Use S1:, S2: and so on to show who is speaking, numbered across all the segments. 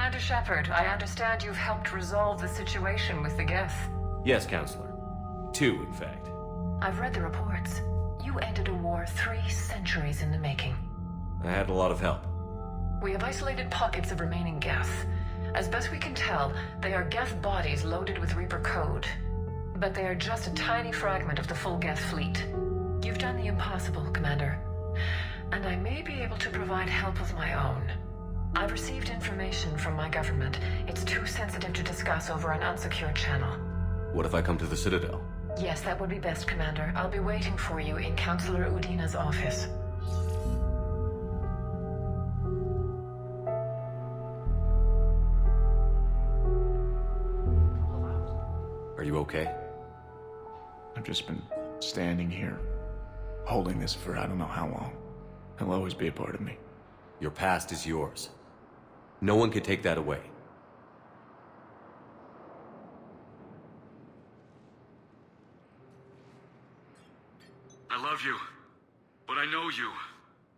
S1: Commander Shepard, I understand you've helped resolve the situation with the Geth.
S2: Yes, Counselor. 2, in fact.
S1: I've read the reports. You ended a war 3 centuries in the making.
S2: I had a lot of help.
S1: We have isolated pockets of remaining Geth. As best we can tell, they are Geth bodies loaded with Reaper code. But they are just a tiny fragment of the full Geth fleet. You've done the impossible, Commander. And I may be able to provide help of my own. I've received information from my government. It's too sensitive to discuss over an unsecured channel.
S2: What if I come to the Citadel?
S1: Yes, that would be best, Commander. I'll be waiting for you in Counselor Udina's office.
S2: Are you okay?
S3: I've just been standing here, holding this for I don't know how long. It'll always be a part of me.
S2: Your past is yours. No one can take that away.
S4: I love you, but I know you.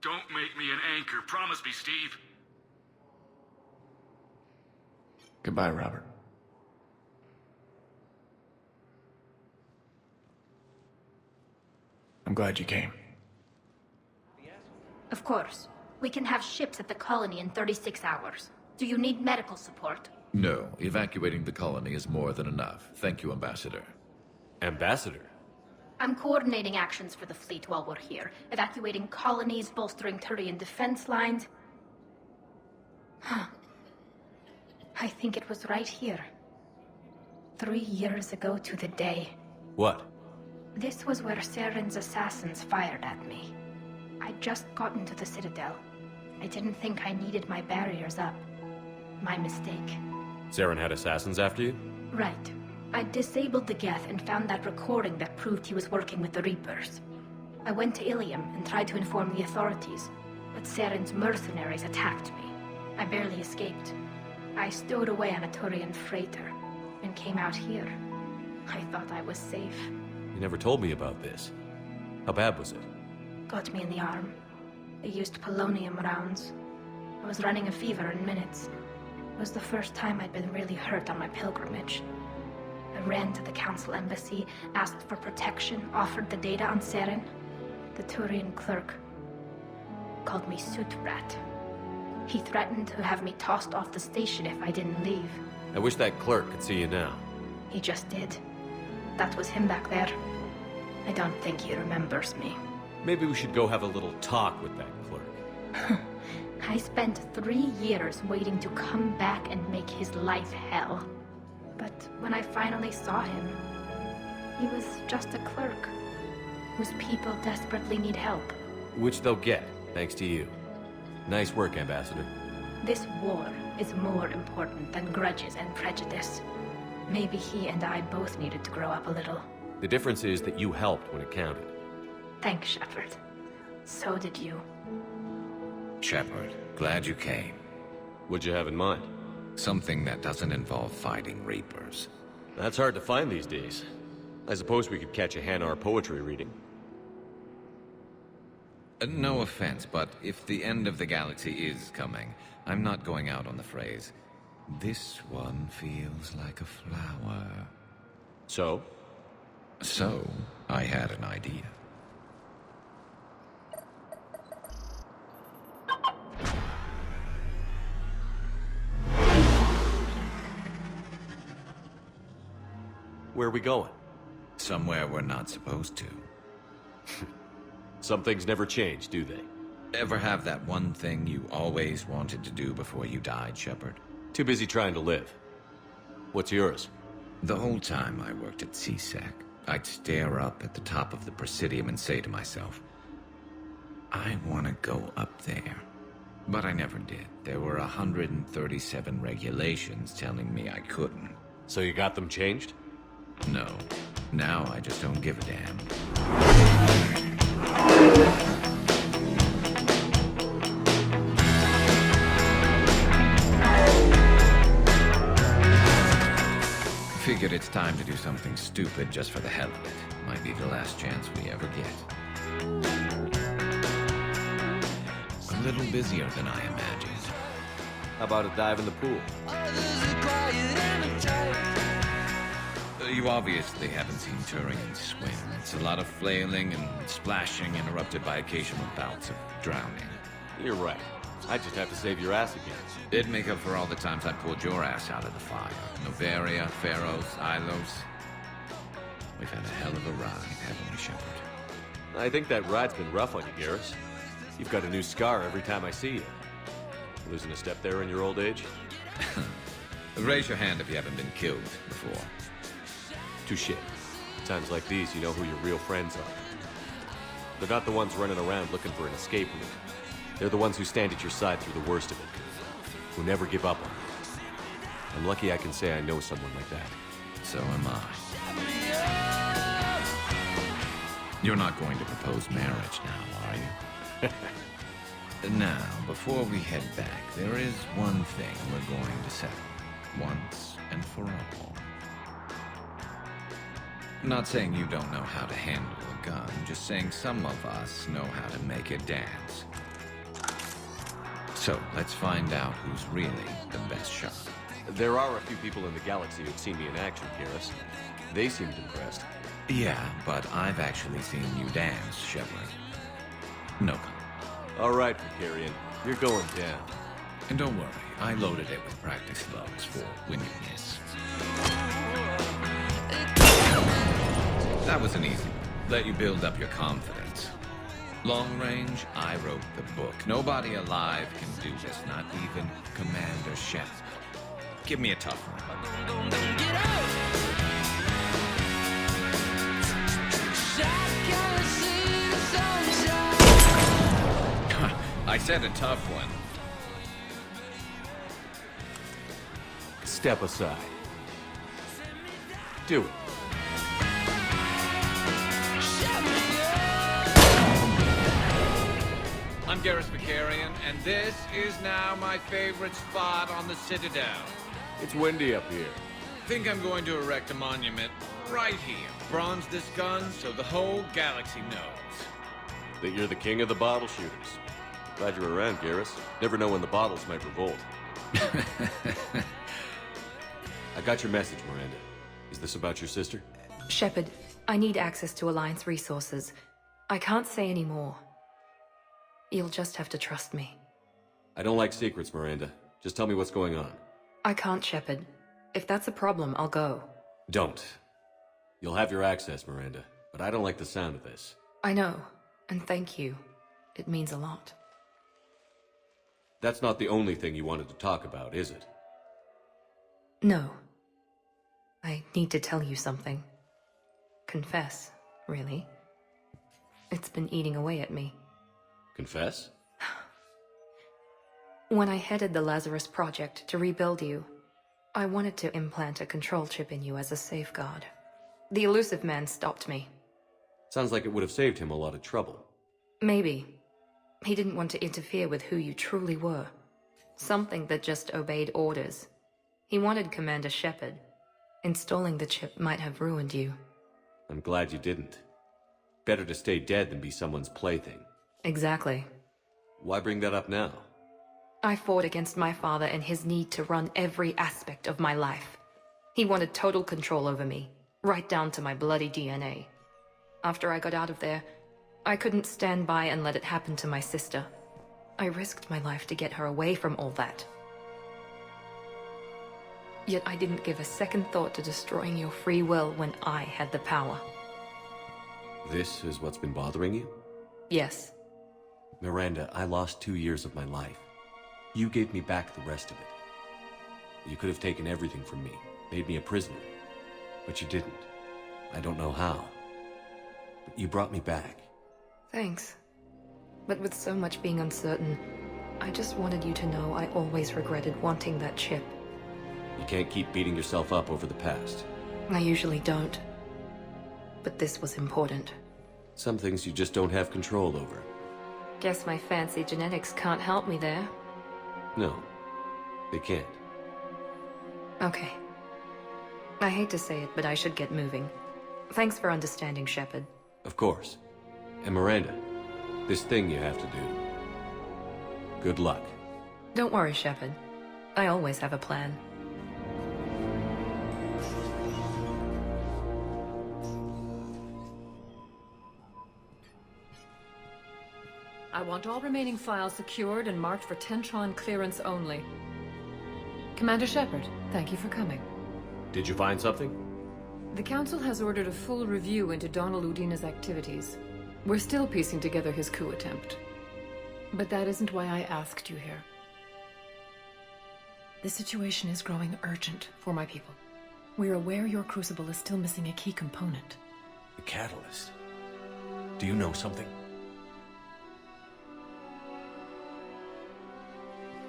S4: Don't make me an anchor. Promise me, Steve.
S3: Goodbye, Robert. I'm glad you came.
S5: Of course. We can have ships at the colony in 36 hours. Do you need medical support?
S6: No, evacuating the colony is more than enough. Thank you, Ambassador.
S2: Ambassador?
S5: I'm coordinating actions for the fleet while we're here. Evacuating colonies, bolstering Turian defense lines. Huh. I think it was right here. 3 years ago to the day.
S2: What?
S5: This was where Saren's assassins fired at me. I'd just gotten to the Citadel. I didn't think I needed my barriers up. My mistake.
S2: Saren had assassins after you?
S5: Right. I disabled the Geth and found that recording that proved he was working with the Reapers. I went to Ilium and tried to inform the authorities, but Saren's mercenaries attacked me. I barely escaped. I stowed away on a Turian freighter and came out here. I thought I was safe.
S2: You never told me about this. How bad was it?
S5: Got me in the arm. They used polonium rounds. I was running a fever in minutes. It was the first time I'd been really hurt on my pilgrimage. I ran to the Council embassy, asked for protection, offered the data on Seren. The Turian clerk called me soot rat. He threatened to have me tossed off the station if I didn't leave.
S2: I wish that clerk could see you now.
S5: He just did. That was him back there. I don't think he remembers me.
S2: Maybe we should go have a little talk with that clerk.
S5: I spent 3 years waiting to come back and make his life hell. But when I finally saw him, he was just a clerk whose people desperately need help.
S2: Which they'll get, thanks to you. Nice work, Ambassador.
S5: This war is more important than grudges and prejudice. Maybe he and I both needed to grow up a little.
S2: The difference is that you helped when it counted.
S5: Thanks, Shepard. So did you.
S7: Shepard, glad you came.
S2: What'd you have in mind?
S7: Something that doesn't involve fighting Reapers.
S2: That's hard to find these days. I suppose we could catch a Hanar poetry reading.
S7: No offense, but if the end of the galaxy is coming, I'm not going out on the phrase, "This one feels like a flower."
S2: So?
S7: So, I had an idea.
S2: Where are we going?
S7: Somewhere we're not supposed to.
S2: Some things never change, do they?
S7: Ever have that one thing you always wanted to do before you died, Shepard?
S2: Too busy trying to live. What's yours?
S7: The whole time I worked at CSEC, I'd stare up at the top of the Presidium and say to myself, I want to go up there. But I never did. There were 137 regulations telling me I couldn't.
S2: So you got them changed?
S7: No. Now I just don't give a damn. Figured it's time to do something stupid just for the hell of it. Might be the last chance we ever get. A little busier than I imagined.
S2: How about a dive in the pool?
S7: You obviously haven't seen Turians swim. It's a lot of flailing and splashing, interrupted by occasional bouts of drowning.
S2: You're right. I just have to save your ass again.
S7: It'd make up for all the times I pulled your ass out of the fire. Novaria, Pharos, Ilos. We've had a hell of a ride, haven't we, Shepard?
S2: I think that ride's been rough on you, Garrus. You've got a new scar every time I see you. Losing a step there in your old age?
S7: Raise your hand if you haven't been killed before.
S2: Touché. Times like these, you know who your real friends are. They're not the ones running around looking for an escape route. They're the ones who stand at your side through the worst of it. Who never give up on you. I'm lucky I can say I know someone like that.
S7: So am I. You're not going to propose marriage now, are you? Now, before we head back, there is one thing we're going to settle. Once and for all. Not saying you don't know how to handle a gun, just saying some of us know how to make it dance. So, let's find out who's really the best shot.
S2: There are a few people in the galaxy who've seen me in action, Garrus. They seemed impressed.
S7: Yeah, but I've actually seen you dance, Shepard. No comment.
S2: All right, Vicarian. You're going down.
S7: And don't worry, I loaded it with practice slugs for when you miss. That was an easy one. Let you build up your confidence. Long range, I wrote the book. Nobody alive can do this, not even Commander Shepard. Give me a tough one. I said a tough one.
S2: Step aside. Do it.
S7: I'm Garrus Vicarian, and this is now my favorite spot on the Citadel.
S2: It's windy up here.
S7: Think I'm going to erect a monument right here. Bronze this gun so the whole galaxy knows.
S2: That you're the king of the bottle shooters. Glad you're around, Garrus. Never know when the bottles might revolt. I got your message, Miranda. Is this about your sister?
S1: Shepard, I need access to Alliance resources. I can't say any more. You'll just have to trust me.
S2: I don't like secrets, Miranda. Just tell me what's going on.
S1: I can't, Shepard. If that's a problem, I'll go.
S2: Don't. You'll have your access, Miranda, but I don't like the sound of this.
S1: I know, and thank you. It means a lot.
S2: That's not the only thing you wanted to talk about, is it?
S1: No. I need to tell you something. Confess, really. It's been eating away at me.
S2: Confess?
S1: When I headed the Lazarus Project to rebuild you, I wanted to implant a control chip in you as a safeguard. The elusive man stopped me.
S2: Sounds like it would have saved him a lot of trouble.
S1: Maybe. He didn't want to interfere with who you truly were. Something that just obeyed orders. He wanted Commander Shepard. Installing the chip might have ruined you.
S2: I'm glad you didn't. Better to stay dead than be someone's plaything.
S1: Exactly.
S2: Why bring that up now?
S1: I fought against my father and his need to run every aspect of my life. He wanted total control over me, right down to my bloody DNA. After I got out of there, I couldn't stand by and let it happen to my sister. I risked my life to get her away from all that. Yet I didn't give a second thought to destroying your free will when I had the power.
S2: This is what's been bothering you?
S1: Yes.
S2: Miranda, I lost 2 years of my life. You gave me back the rest of it. You could have taken everything from me, made me a prisoner. But you didn't. I don't know how. But you brought me back.
S1: Thanks. But with so much being uncertain, I just wanted you to know I always regretted wanting that chip.
S2: You can't keep beating yourself up over the past.
S1: I usually don't. But this was important.
S2: Some things you just don't have control over.
S1: Guess my fancy genetics can't help me there.
S2: No, they can't.
S1: Okay. I hate to say it, but I should get moving. Thanks for understanding, Shepard.
S2: Of course. And Miranda, this thing you have to do. Good luck.
S1: Don't worry, Shepard. I always have a plan. I want all remaining files secured and marked for Tentron clearance only. Commander Shepard, thank you for coming.
S2: Did you find something?
S1: The Council has ordered a full review into Donald Udina's activities. We're still piecing together his coup attempt. But that isn't why I asked you here. The situation is growing urgent for my people. We're aware your crucible is still missing a key component.
S2: The catalyst. Do you know something?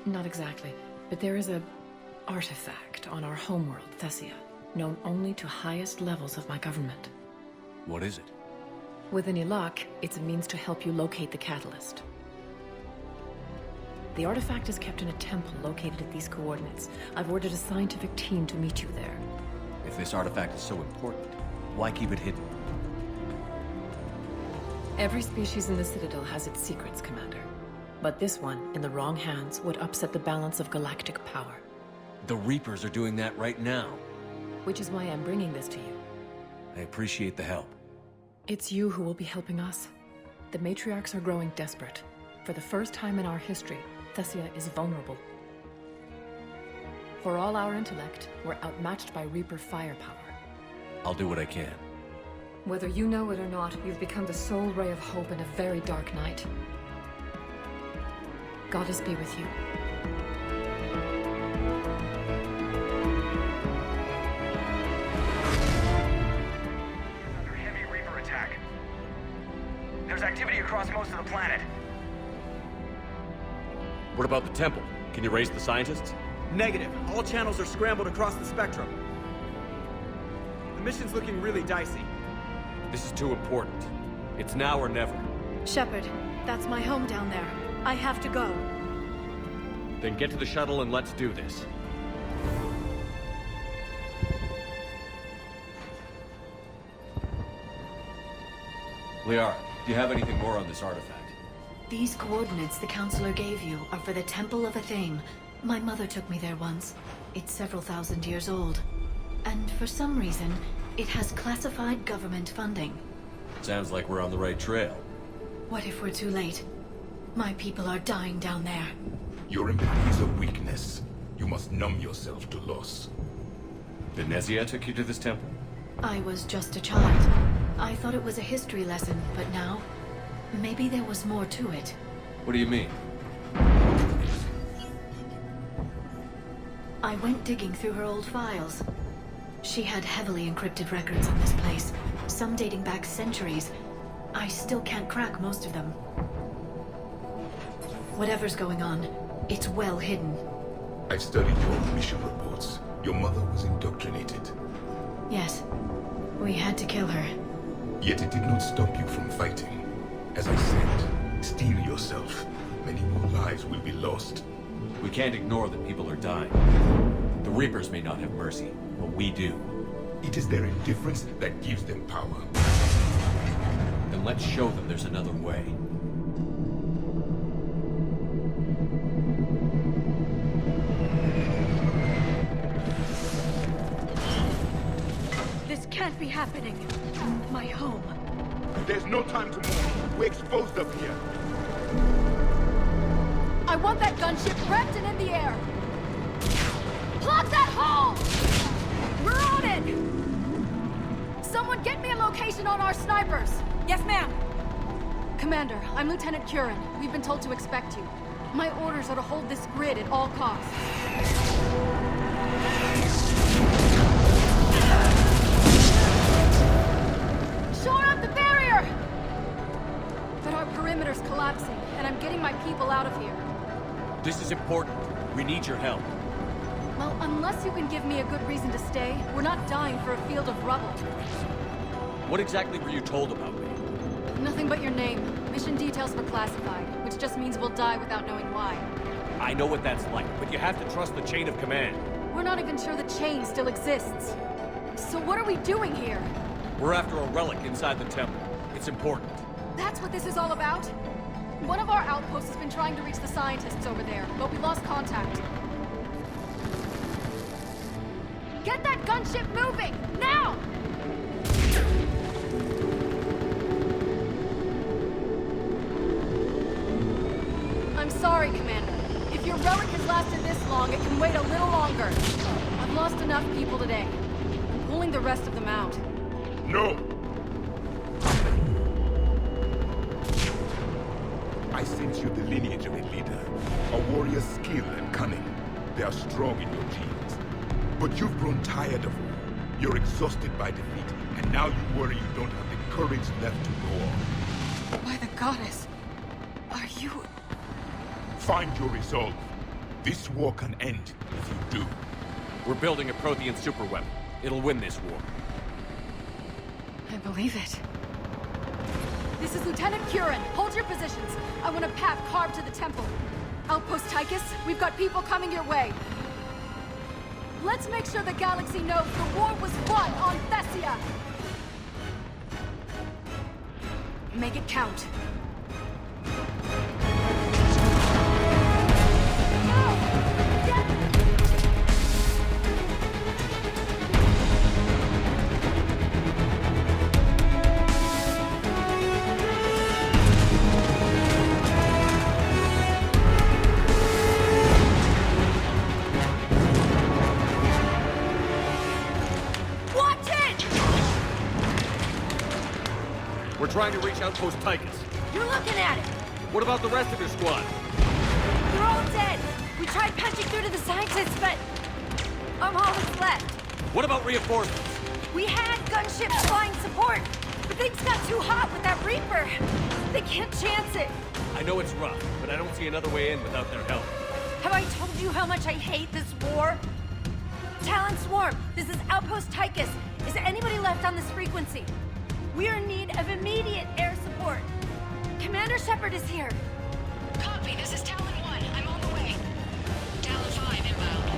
S1: Not exactly, but there is a artifact on our homeworld, Thessia, known only to highest levels of my government.
S2: What is it?
S1: With any luck, it's a means to help you locate the catalyst. The artifact is kept in a temple located at these coordinates. I've ordered a scientific team to meet you there.
S2: If this artifact is so important, why keep it hidden?
S1: Every species in the Citadel has its secrets, Commander. But this one, in the wrong hands, would upset the balance of galactic power.
S2: The Reapers are doing that right now.
S1: Which is why I'm bringing this to you.
S2: I appreciate the help.
S1: It's you who will be helping us. The matriarchs are growing desperate. For the first time in our history, Thessia is vulnerable. For all our intellect, we're outmatched by Reaper firepower.
S2: I'll do what I can.
S1: Whether you know it or not, you've become the sole ray of hope in a very dark night. Goddess be with you.
S8: Under heavy Reaper attack. There's activity across most of the planet.
S2: What about the temple? Can you raise the scientists?
S9: Negative. All channels are scrambled across the spectrum. The mission's looking really dicey.
S2: This is too important. It's now or never.
S10: Shepard, that's my home down there. I have to go.
S2: Then get to the shuttle and let's do this. Liara, do you have anything more on this artifact?
S10: These coordinates the Counselor gave you are for the Temple of Athame. My mother took me there once. It's several thousand years old. And for some reason, it has classified government funding.
S2: Sounds like we're on the right trail.
S10: What if we're too late? My people are dying down there.
S11: Your empathy is a weakness. You must numb yourself to loss.
S2: The Thessia took you to this temple?
S10: I was just a child. I thought it was a history lesson, but now, maybe there was more to it.
S2: What do you mean?
S10: I went digging through her old files. She had heavily encrypted records on this place, some dating back centuries. I still can't crack most of them. Whatever's going on, it's well hidden.
S11: I've studied your mission reports. Your mother was indoctrinated.
S10: Yes, we had to kill her.
S11: Yet it did not stop you from fighting. As I said, steel yourself. Many more lives will be lost.
S2: We can't ignore that people are dying. The Reapers may not have mercy, but we do.
S11: It is their indifference that gives them power.
S2: Then let's show them there's another way.
S10: This can't be happening. My home.
S11: There's no time to move. We're exposed up here.
S10: I want that gunship prepped and in the air. Plug that hole! We're on it! Someone get me a location on our snipers. Yes, ma'am. Commander, I'm Lieutenant Curran. We've been told to expect you. My orders are to hold this grid at all costs. Shore up the barrier! But our perimeter's collapsing, and I'm getting my people out of here.
S2: This is important. We need your help.
S10: Well, unless you can give me a good reason to stay, we're not dying for a field of rubble.
S2: What exactly were you told about me?
S10: Nothing but your name. Mission details were classified, which just means we'll die without knowing why.
S2: I know what that's like, but you have to trust the chain of command.
S10: We're not even sure the chain still exists. So what are we doing here?
S2: We're after a relic inside the temple. It's important.
S10: That's what this is all about? One of our outposts has been trying to reach the scientists over there, but we lost contact. Get that gunship moving! Now! I'm sorry, Commander. If your relic has lasted this long, it can wait a little longer. I've lost enough people today. I'm pulling the rest of them out.
S11: No! I sense you the lineage of a leader. A warrior's skill and cunning. They are strong in your genes. But you've grown tired of war. You're exhausted by defeat, and now you worry you don't have the courage left to go on.
S10: By the goddess, are you...
S11: Find your resolve. This war can end if you do.
S2: We're building a Prothean superweapon. It'll win this war.
S10: I believe it. This is Lieutenant Curran. Hold your positions. I want a path carved to the temple. Outpost Tychus, we've got people coming your way. Let's make sure the galaxy knows the war was won on Thessia! Make it count.
S2: We're trying to reach Outpost Tychus.
S10: You're looking at it!
S2: What about the rest of your squad?
S10: They're all dead! We tried punching through to the scientists, but... I'm all that's left.
S2: What about reinforcements?
S10: We had gunships flying support, but things got too hot with that Reaper. They can't chance it.
S2: I know it's rough, but I don't see another way in without their help.
S10: Have I told you how much I hate this war? Talon Swarm, this is Outpost Tychus. Is there anybody left on this frequency? We're in need of immediate air support. Commander Shepard is here.
S12: Copy, this is Talon 1. I'm on the way. Talon 5 inbound.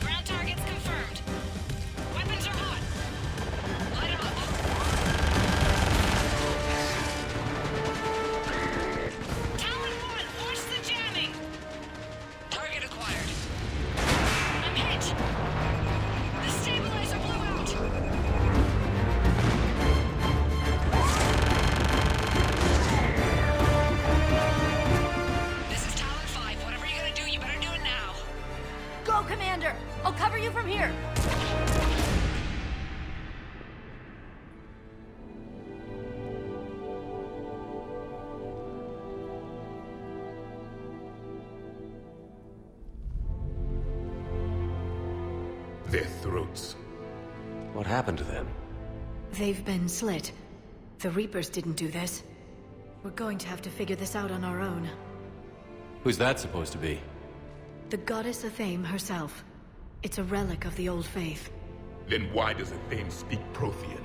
S12: Ground targets confirmed. Weapons are hot. Light 'em up. Talon 1, watch the jamming. Target acquired. I'm hit. The stabilizer blew out.
S10: Commander! I'll cover you from here!
S11: Their throats.
S2: What happened to them?
S13: They've been slit. The Reapers didn't do this. We're going to have to figure this out on our own.
S2: Who's that supposed to be?
S13: The goddess Athame herself. It's a relic of the old faith.
S11: Then why does Athame speak Prothean?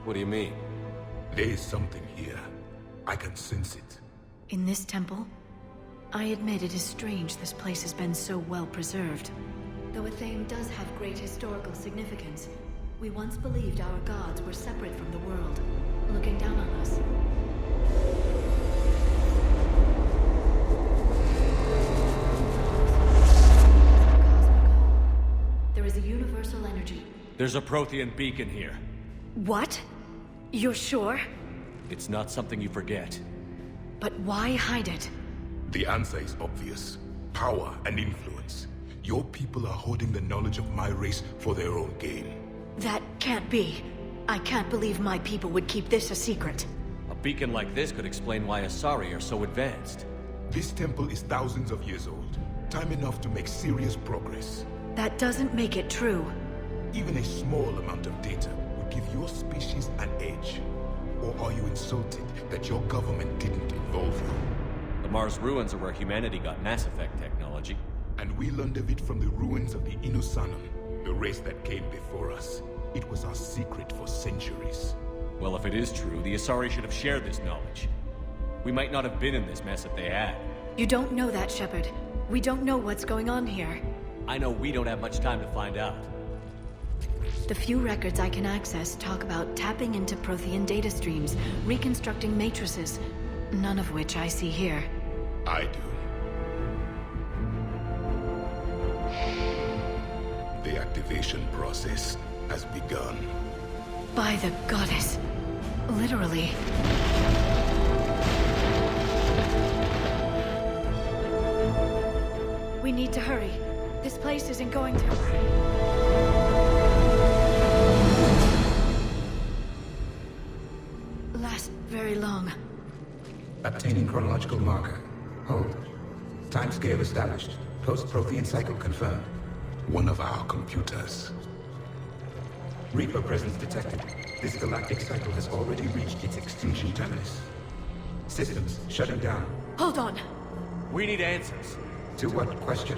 S2: What do you mean?
S11: There is something here. I can sense it.
S13: In this temple? I admit it is strange this place has been so well preserved. Though Athame does have great historical significance, we once believed our gods were separate from the world, looking down on us. There is a universal energy.
S2: There's a Prothean beacon here.
S13: What? You're sure?
S2: It's not something you forget.
S13: But why hide it?
S11: The answer is obvious. Power and influence. Your people are holding the knowledge of my race for their own gain.
S13: That can't be. I can't believe my people would keep this a secret.
S2: A beacon like this could explain why Asari are so advanced.
S11: This temple is thousands of years old. Time enough to make serious progress.
S13: That doesn't make it true.
S11: Even a small amount of data would give your species an edge. Or are you insulted that your government didn't involve you?
S2: The Mars ruins are where humanity got Mass Effect technology.
S11: And we learned of it from the ruins of the Inusanum, the race that came before us. It was our secret for centuries.
S2: Well, if it is true, the Asari should have shared this knowledge. We might not have been in this mess if they had.
S13: You don't know that, Shepard. We don't know what's going on here.
S2: I know we don't have much time to find out.
S13: The few records I can access talk about tapping into Prothean data streams, reconstructing matrices, none of which I see here.
S11: I do. activation process has begun.
S13: By the goddess. Literally. We need to hurry. This place isn't going to... last very long.
S3: Obtaining chronological marker. Hold. Timescale established. Post-Prothean cycle confirmed.
S11: One of our computers.
S3: Reaper presence detected. This galactic cycle has already reached its extinction terminus. Systems shutting down.
S13: Hold on.
S2: We need answers.
S3: To what question?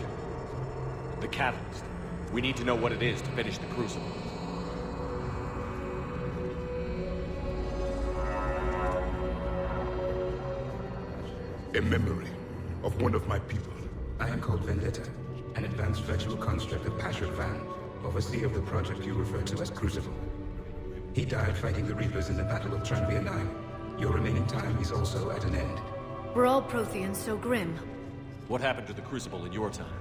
S2: The catalyst. We need to know what it is to finish the Crucible.
S11: A memory of one of my people.
S3: I am called Vendetta, an advanced virtual construct of Patrick Van, overseer of the project you refer to as Crucible. He died fighting the Reapers in the Battle of Tranvia 9. Your remaining time is also at an end.
S13: We're all Protheans so grim.
S2: What happened to the Crucible in your time?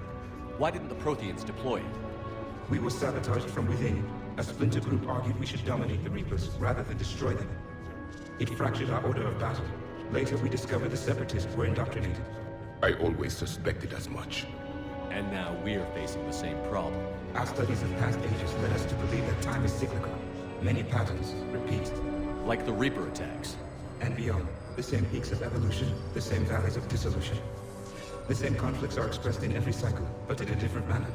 S2: Why didn't the Protheans deploy it?
S3: We were sabotaged from within. A splinter group argued we should dominate the Reapers rather than destroy them. It fractured our order of battle. Later we discovered the Separatists were indoctrinated.
S11: I always suspected as much.
S2: And now we're facing the same problem.
S3: Our studies of past ages led us to believe that time is cyclical. Many patterns repeat.
S2: Like the Reaper attacks.
S3: And beyond. The same peaks of evolution, the same valleys of dissolution. The same conflicts are expressed in every cycle, but in a different manner.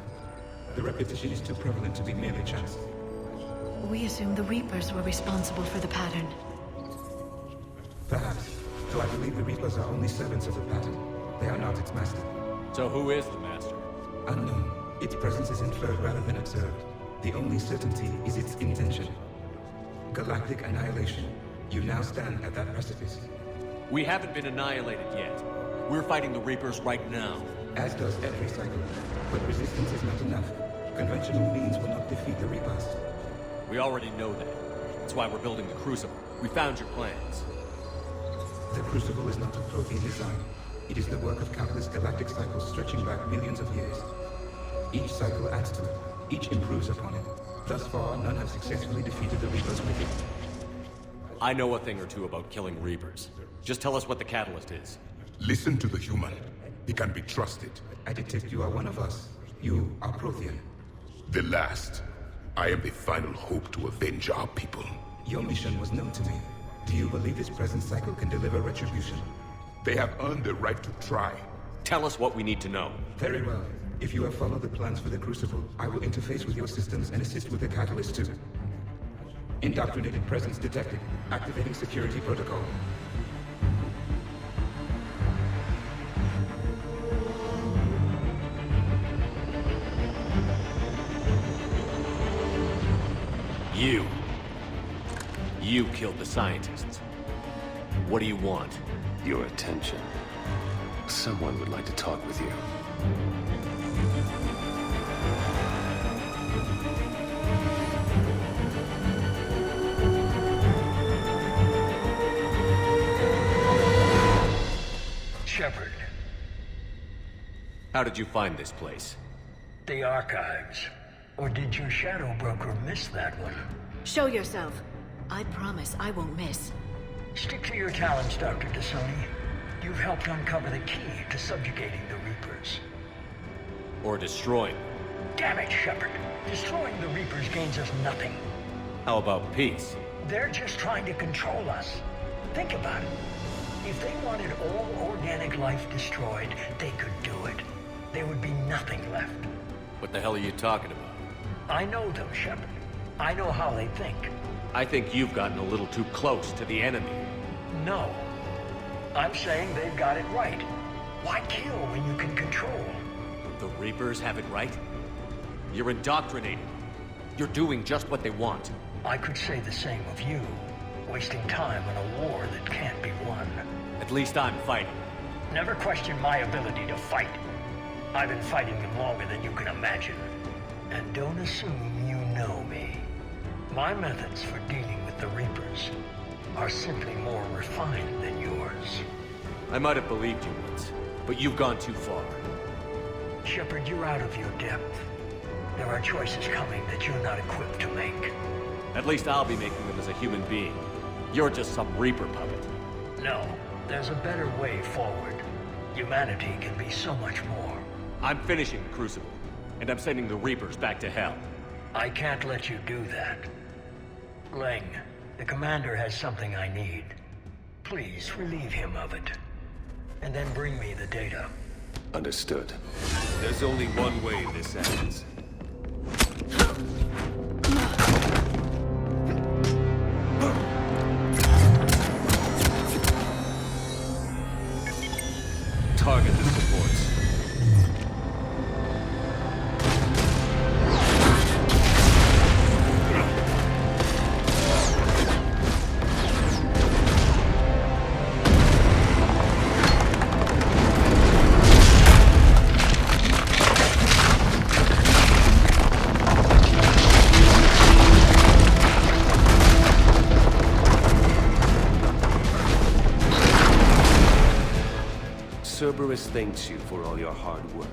S3: The repetition is too prevalent to be merely chance.
S13: We assumed the Reapers were responsible for the pattern.
S3: Perhaps. So I believe the Reapers are only servants of the pattern. They are not its master.
S2: So who is the master?
S3: Unknown. Its presence is inferred rather than observed. The only certainty is its intention. Galactic annihilation. You now stand at that precipice.
S2: We haven't been annihilated yet. We're fighting the Reapers right now.
S3: As does every cycle. But resistance is not enough. Conventional means will not defeat the Reapers.
S2: We already know that. That's why we're building the Crucible. We found your plans.
S3: The Crucible is not a Prothean design. It is the work of countless galactic cycles stretching back millions of years. Each cycle adds to it. Each improves upon it. Thus far, none have successfully defeated the Reapers with it.
S2: I know a thing or two about killing Reapers. Just tell us what the catalyst is.
S11: Listen to the human. He can be trusted.
S3: I detect you are one of us. You are Prothean.
S11: The last. I am the final hope to avenge our people.
S3: Your mission was known to me. Do you believe this present cycle can deliver retribution?
S11: They have earned the right to try.
S2: Tell us what we need to know.
S3: Very well. If you have followed the plans for the Crucible, I will interface with your systems and assist with the catalyst too. Indoctrinated presence detected. Activating security protocol.
S2: You killed the scientists. What do you want?
S14: Your attention. Someone would like to talk with you.
S15: Shepard.
S2: How did you find this place?
S15: The archives. Or did your shadow broker miss that one?
S13: Show yourself. I promise I won't miss.
S15: Stick to your talents, Dr. D'Soni. You've helped uncover the key to subjugating the Reapers.
S2: Or destroying them.
S15: Damn it, Shepard. Destroying the Reapers gains us nothing.
S2: How about peace?
S15: They're just trying to control us. Think about it. If they wanted all organic life destroyed, they could do it. There would be nothing left.
S2: What the hell are you talking about?
S15: I know them, Shepard. I know how they think.
S2: I think you've gotten a little too close to the enemy.
S15: No. I'm saying they've got it right. Why kill when you can control?
S2: The Reapers have it right? You're indoctrinated. You're doing just what they want.
S15: I could say the same of you. Wasting time on a war that can't be won.
S2: At least I'm fighting.
S15: Never question my ability to fight. I've been fighting them longer than you can imagine. And don't assume you know me. My methods for dealing with the Reapers are simply more refined than yours.
S2: I might have believed you once, but you've gone too far.
S15: Shepard, you're out of your depth. There are choices coming that you're not equipped to make.
S2: At least I'll be making them as a human being. You're just some Reaper puppet.
S15: No, there's a better way forward. Humanity can be so much more.
S2: I'm finishing the Crucible, and I'm sending the Reapers back to hell.
S15: I can't let you do that. Leng, the commander has something I need. Please relieve him of it. And then bring me the data.
S14: Understood.
S2: There's only one way this ends. Target the supports.
S14: Cerberus thanks you for all your hard work.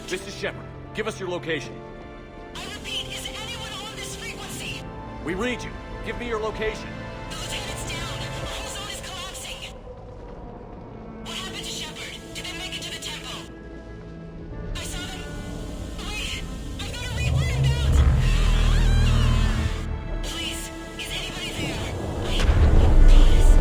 S2: This is Shepard. Give us your location.
S12: I repeat, is anyone on this frequency?
S2: We read you. Give me your location.
S12: The lieutenant's down. The whole zone is collapsing. What happened to Shepard? Did they make it to the temple? I saw them. Wait, I've got a Reaper inbound. Please, is anybody there? Promise.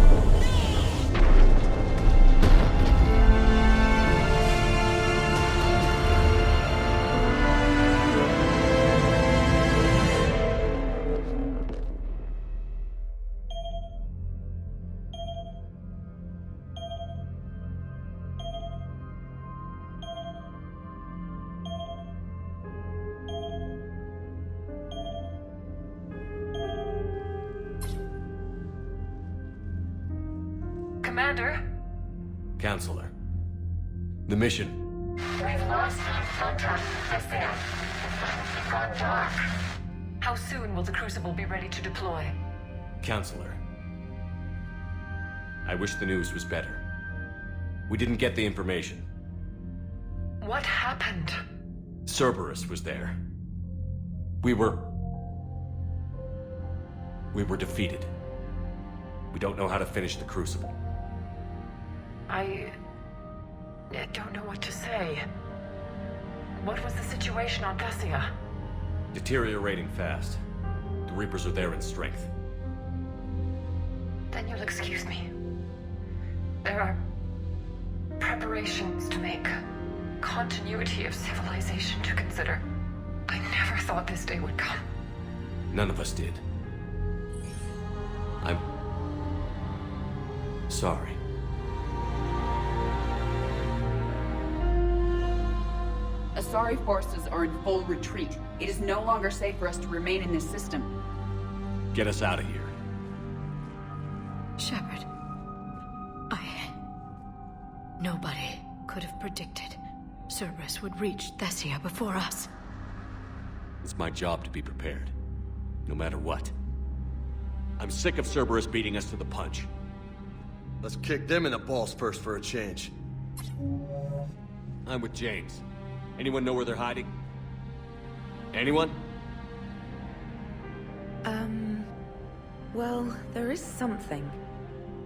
S1: Commander?
S2: Counselor. The mission.
S1: We've lost contact with Thessia. It's gone dark. How soon will the Crucible be ready to deploy?
S2: Counselor. I wish the news was better. We didn't get the information.
S1: What happened?
S2: Cerberus was there. We were defeated. We don't know how to finish the Crucible.
S1: I don't know what to say. What was the situation on Thessia?
S2: Deteriorating fast. The Reapers are there in strength.
S1: Then you'll excuse me. There are preparations to make. Continuity of civilization to consider. I never thought this day would come.
S2: None of us did. I'm sorry.
S16: Asari forces are in full retreat. It is no longer safe for us to remain in this system.
S2: Get us out of here.
S13: Shepard. Nobody could have predicted Cerberus would reach Thessia before us.
S2: It's my job to be prepared. No matter what. I'm sick of Cerberus beating us to the punch.
S17: Let's kick them in the balls first for a change.
S2: I'm with James. Anyone know where they're hiding? Anyone?
S18: Well, there is something.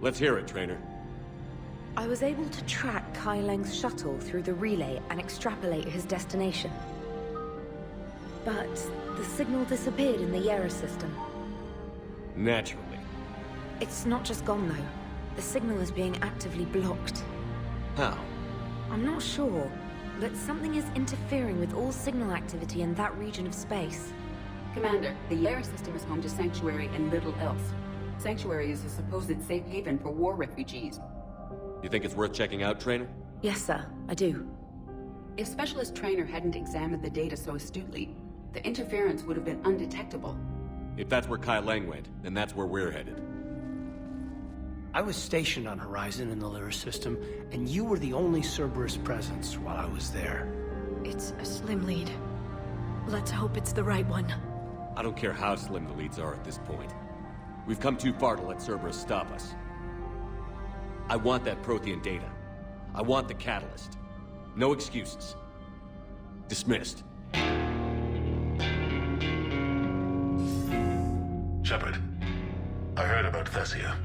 S2: Let's hear it, Trainer.
S18: I was able to track Kai Leng's shuttle through the relay and extrapolate his destination. But the signal disappeared in the Yera system.
S2: Naturally.
S18: It's not just gone, though. The signal is being actively blocked.
S2: How?
S18: I'm not sure, but something is interfering with all signal activity in that region of space.
S16: Commander, the Yera system is home to Sanctuary and little else. Sanctuary is a supposed safe haven for war refugees.
S2: You think it's worth checking out, Trainer?
S18: Yes, sir, I do.
S16: If Specialist Trainer hadn't examined the data so astutely, the interference would have been undetectable.
S2: If that's where Kai Leng went, then that's where we're headed.
S15: I was stationed on Horizon in the Lyra system, and you were the only Cerberus presence while I was there.
S13: It's a slim lead. Let's hope it's the right one.
S2: I don't care how slim the leads are at this point. We've come too far to let Cerberus stop us. I want that Prothean data. I want the catalyst. No excuses. Dismissed.
S19: Shepard, I heard about Thessia.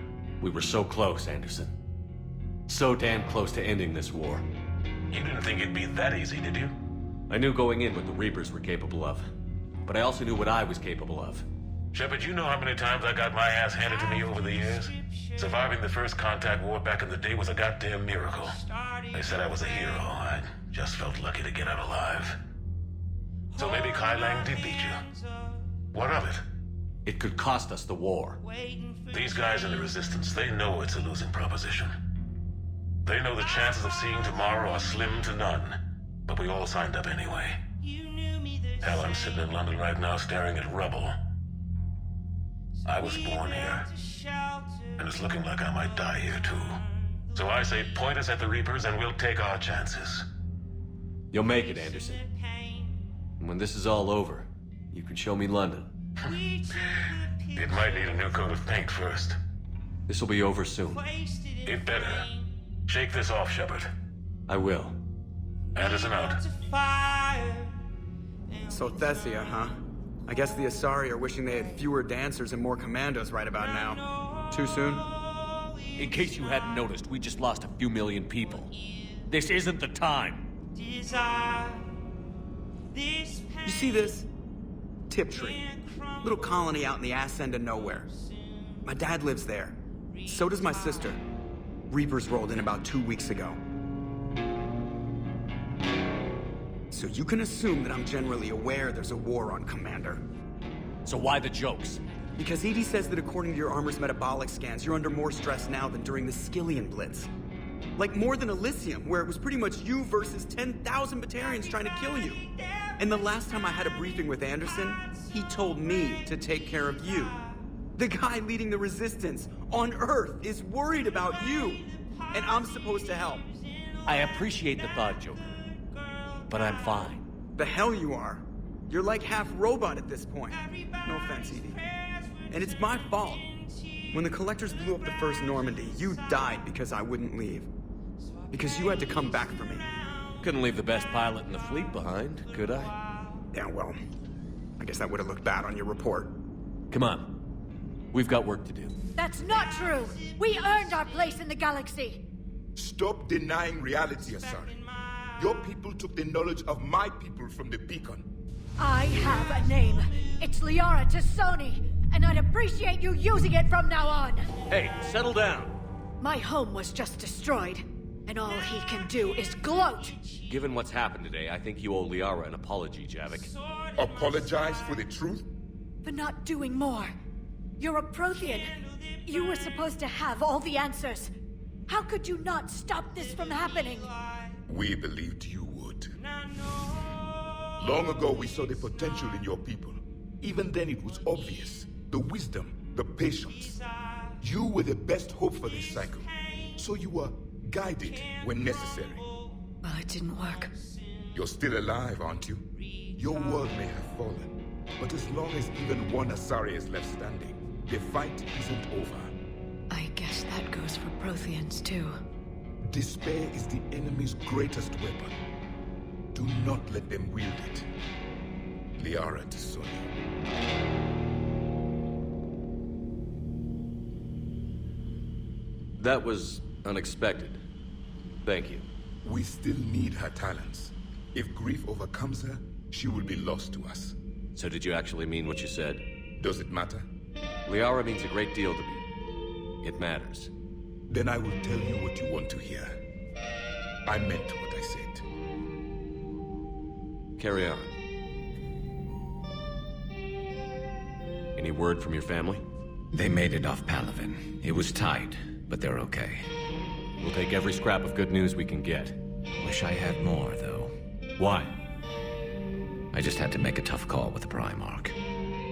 S2: We were so close, Anderson. So damn close to ending this war.
S19: You didn't think it'd be that easy, did you?
S2: I knew going in what the Reapers were capable of. But I also knew what I was capable of.
S19: Shepard, you know how many times I got my ass handed to me over the years? Surviving the first contact war back in the day was a goddamn miracle. They said I was a hero. I just felt lucky to get out alive. So maybe Kai Leng did beat you. What of it?
S2: It could cost us the war.
S19: These guys in the Resistance, they know it's a losing proposition. They know the chances of seeing tomorrow are slim to none. But we all signed up anyway. Hell, I'm sitting in London right now staring at rubble. I was born here. And it's looking like I might die here too. So I say point us at the Reapers and we'll take our chances.
S2: You'll make it, Anderson. And when this is all over, you can show me London.
S19: It might need a new coat of paint first.
S2: This will be over soon.
S19: It better. Shake this off, Shepard.
S2: I will.
S19: Anderson out.
S9: So Thessia, huh? I guess the Asari are wishing they had fewer dancers and more commandos right about now. Too soon?
S2: In case you hadn't noticed, we just lost a few million people. This isn't the time.
S9: You see this? Tiptree. Little colony out in the ass end of nowhere. My dad lives there. So does my sister. Reapers rolled in about 2 weeks ago. So you can assume that I'm generally aware there's a war on, Commander.
S2: So why the jokes?
S9: Because Edie says that according to your armor's metabolic scans, you're under more stress now than during the Skillian Blitz. Like more than Elysium, where it was pretty much you versus 10,000 Batarians trying to kill you. And the last time I had a briefing with Anderson, he told me to take care of you. The guy leading the Resistance on Earth is worried about you. And I'm supposed to help.
S2: I appreciate the thought, Joker. But I'm fine.
S9: The hell you are. You're like half robot at this point. No offense, Edie. And it's my fault. When the Collectors blew up the first Normandy, you died because I wouldn't leave. Because you had to come back for me.
S2: Couldn't leave the best pilot in the fleet behind, could I?
S9: Yeah, well, I guess that would have looked bad on your report.
S2: Come on. We've got work to do.
S10: That's not true! We earned our place in the galaxy!
S11: Stop denying reality, Asari. Your people took the knowledge of my people from the beacon.
S10: I have a name. It's Liara Tassoni, and I'd appreciate you using it from now on.
S2: Hey, settle down.
S10: My home was just destroyed, and all he can do is gloat.
S2: Given what's happened today, I think you owe Liara an apology, Javik.
S11: Apologize for the truth?
S10: For not doing more. You're a Prothean. You were supposed to have all the answers. How could you not stop this from happening?
S11: We believed you would. Long ago, we saw the potential in your people. Even then, it was obvious. The wisdom, the patience. You were the best hope for this cycle. So you were guided when necessary.
S13: Well, it didn't work.
S11: You're still alive, aren't you? Your world may have fallen, But as long as even one Asari is left standing, the fight isn't over.
S13: I guess that goes for Protheans, too.
S11: Despair is the enemy's greatest weapon. Do not let them wield it. Liara to Sony.
S2: That was unexpected. Thank you.
S11: We still need her talents. If grief overcomes her, she will be lost to us.
S2: So did you actually mean what you said?
S11: Does it matter?
S2: Liara means a great deal to me. It matters.
S11: Then I will tell you what you want to hear. I meant what I said.
S2: Carry on. Any word from your family?
S7: They made it off Palaven. It was tight, but they're okay.
S2: We'll take every scrap of good news we can get.
S7: Wish I had more, though.
S2: Why?
S7: I just had to make a tough call with the Primarch.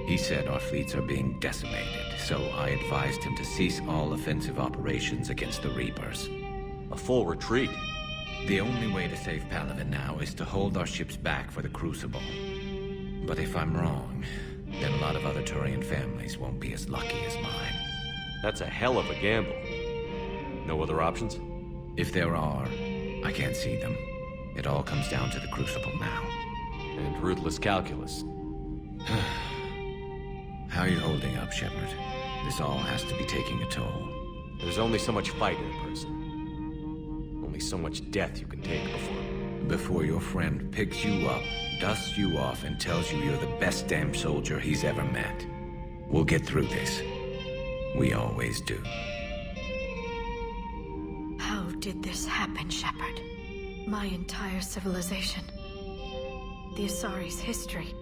S7: He said our fleets are being decimated, so I advised him to cease all offensive operations against the Reapers.
S2: A full retreat?
S7: The only way to save Palaven now is to hold our ships back for the Crucible. But if I'm wrong, then a lot of other Turian families won't be as lucky as mine.
S2: That's a hell of a gamble. No other options?
S7: If there are, I can't see them. It all comes down to the Crucible now.
S2: And ruthless calculus.
S7: How are you holding up, Shepard? This all has to be taking a toll.
S2: There's only so much fight in a person. Only so much death you can take
S7: Before your friend picks you up, dusts you off, and tells you you're the best damn soldier he's ever met. We'll get through this. We always do.
S13: How did this happen, Shepard? My entire civilization. The Asari's history.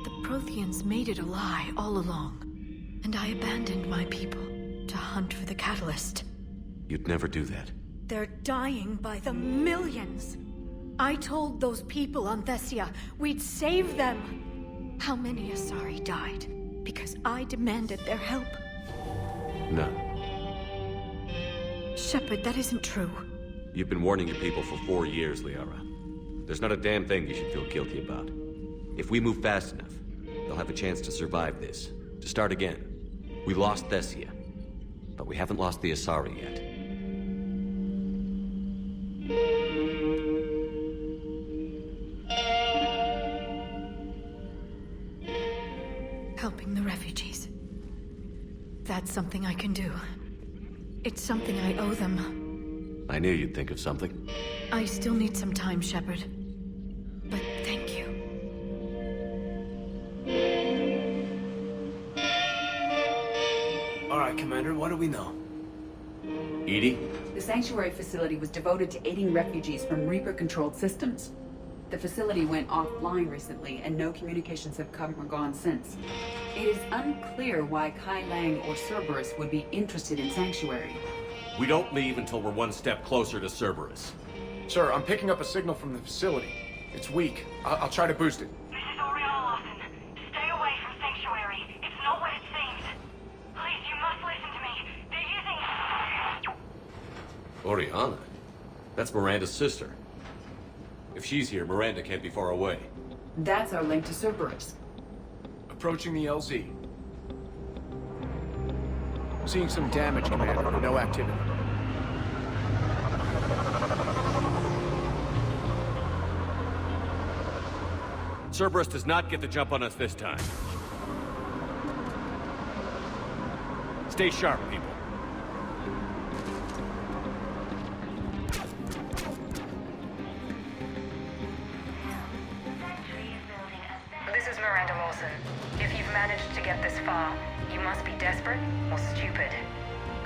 S13: The Protheans made it a lie all along. And I abandoned my people to hunt for the catalyst.
S2: You'd never do that.
S13: They're dying by the millions. I told those people on Thessia we'd save them. How many Asari died because I demanded their help?
S2: None.
S13: Shepard, that isn't true.
S2: You've been warning your people for 4 years, Liara. There's not a damn thing you should feel guilty about. If we move fast enough, they'll have a chance to survive this. To start again. We lost Thessia, but we haven't lost the Asari yet.
S13: Helping the refugees. That's something I can do. It's something I owe them.
S2: I knew you'd think of something.
S13: I still need some time, Shepard. But thank you.
S20: All right, Commander, what do we know?
S2: Edie?
S16: The Sanctuary facility was devoted to aiding refugees from Reaper-controlled systems. The facility went offline recently, and no communications have come or gone since. It is unclear why Kai Lang or Cerberus would be interested in Sanctuary.
S2: We don't leave until we're one step closer to Cerberus.
S20: Sir, I'm picking up a signal from the facility. It's weak. I'll try to boost it.
S12: This is Oriana Lawson. Stay away from Sanctuary. It's not what it seems. Please, you must listen to me. They're using...
S2: Oriana? That's Miranda's sister. If she's here, Miranda can't be far away.
S16: That's our link to Cerberus.
S20: Approaching the LZ. Seeing some damage, Commander, but no activity.
S2: Cerberus does not get the jump on us this time. Stay sharp, people.
S1: This is Miranda Lawson. If you've managed to get this far, you must be desperate or stupid.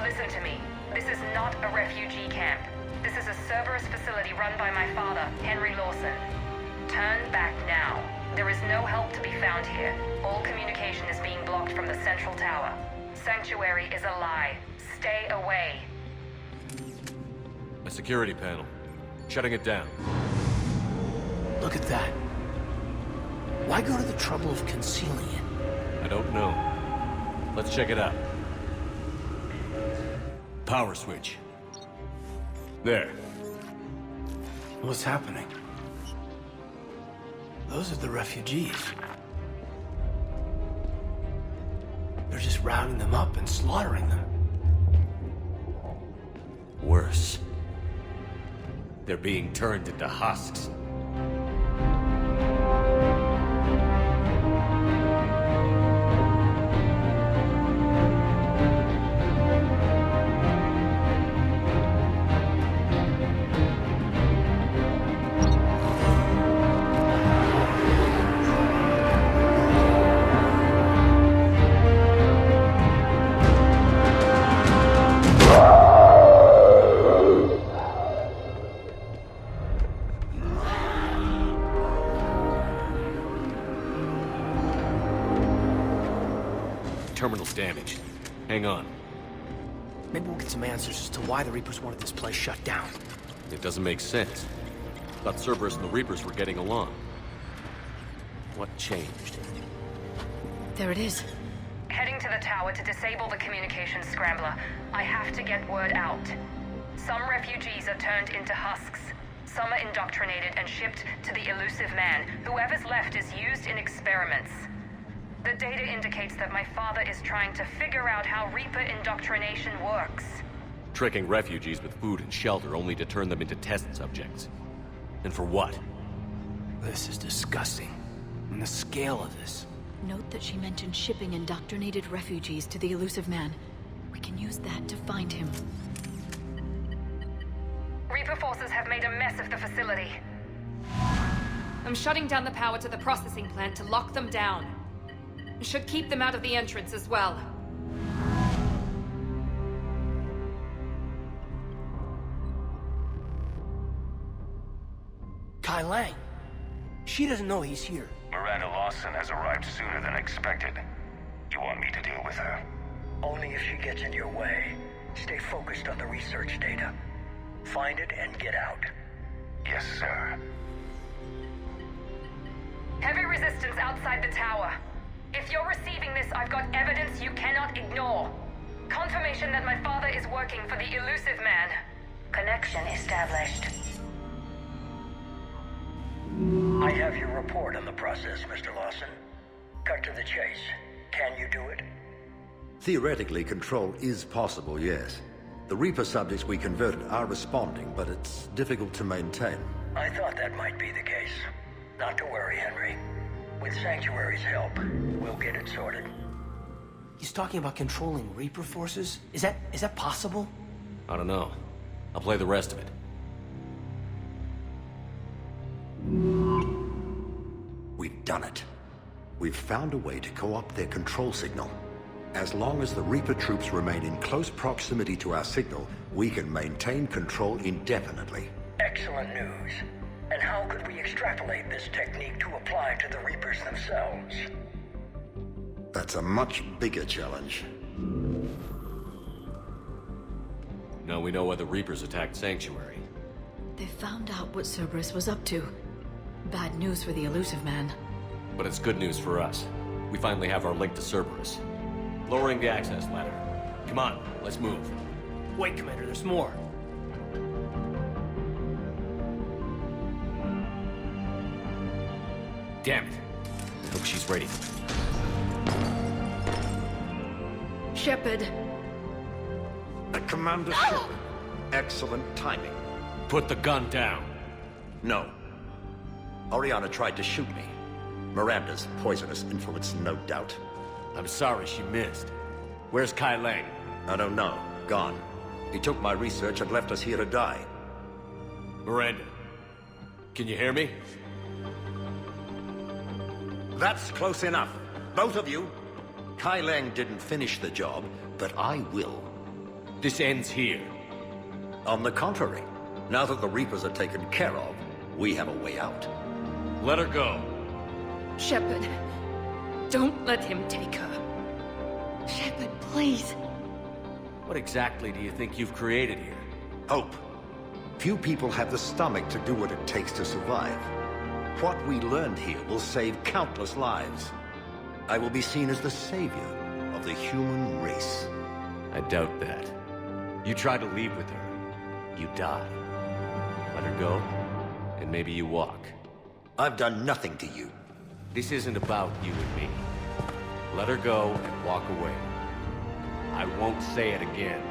S1: Listen to me. This is not a refugee camp. This is a Cerberus facility run by my father, Henry Lawson. Turn back now. There is no help to be found here. All communication is being blocked from the central tower. Sanctuary is a lie. Stay away.
S2: A security panel. Shutting it down.
S15: Look at that. Why go to the trouble of concealing it?
S2: I don't know. Let's check it out. Power switch. There.
S15: What's happening? Those are the refugees.
S21: rounding them up and slaughtering them.
S2: Worse. They're being turned into husks. Terminal's damaged. Hang on.
S21: Maybe we'll get some answers as to why the Reapers wanted this place shut down.
S2: It doesn't make sense. Thought Cerberus and the Reapers were getting along. What changed?
S18: There it is.
S1: Heading to the tower to disable the communications scrambler. I have to get word out. Some refugees are turned into husks. Some are indoctrinated and shipped to the elusive man. Whoever's left is used in experiments. The data indicates that my father is trying to figure out how Reaper indoctrination works.
S2: Tricking refugees with food and shelter only to turn them into test subjects. And for what?
S21: This is disgusting. And the scale of this.
S13: Note that she mentioned shipping indoctrinated refugees to the elusive man. We can use that to find him.
S1: Reaper forces have made a mess of the facility.
S22: I'm shutting down the power to the processing plant to lock them down. Should keep them out of the entrance as well.
S21: Kai Lang. She doesn't know he's here.
S8: Miranda Lawson has arrived sooner than expected. You want me to deal with her?
S15: Only if she gets in your way. Stay focused on the research data. Find it and get out.
S8: Yes, sir.
S1: Heavy resistance outside the tower. If you're receiving this, I've got evidence you cannot ignore. Confirmation that my father is working for the elusive man. Connection established.
S15: I have your report on the process, Mr. Lawson. Cut to the chase. Can you do it?
S23: Theoretically, control is possible, yes. The Reaper subjects we converted are responding, but it's difficult to maintain.
S15: I thought that might be the case. Not to worry, Henry. With Sanctuary's help, we'll get it sorted.
S21: He's talking about controlling Reaper forces? Is that possible?
S2: I don't know. I'll play the rest of it.
S23: We've done it. We've found a way to co-opt their control signal. As long as the Reaper troops remain in close proximity to our signal, we can maintain control indefinitely.
S15: Excellent news. And how could we extrapolate this technique to apply to the Reapers themselves?
S23: That's a much bigger challenge.
S2: Now we know why the Reapers attacked Sanctuary.
S13: They found out what Cerberus was up to. Bad news for the elusive man.
S2: But it's good news for us. We finally have our link to Cerberus. Lowering the access ladder. Come on, let's move.
S21: Wait, Commander, there's more.
S2: Damn it. I hope she's ready for me.
S13: Shepard.
S23: Commander Shepard. Excellent timing.
S2: Put the gun down.
S23: No. Oriana tried to shoot me. Miranda's poisonous influence, no doubt.
S2: I'm sorry she missed. Where's Kai Lang?
S23: I don't know. Gone. He took my research and left us here to die.
S2: Miranda, can you hear me?
S23: That's close enough. Both of you. Kai Lang didn't finish the job, but I will.
S2: This ends here.
S23: On the contrary, now that the Reapers are taken care of, we have a way out.
S2: Let her go.
S22: Shepard, don't let him take her. Shepard, please.
S2: What exactly do you think you've created here?
S23: Hope. Few people have the stomach to do what it takes to survive. What we learned here will save countless lives. I will be seen as the savior of the human race.
S2: I doubt that. You try to leave with her, you die. Let her go, and maybe you walk.
S23: I've done nothing to you.
S2: This isn't about you and me. Let her go and walk away. I won't say it again.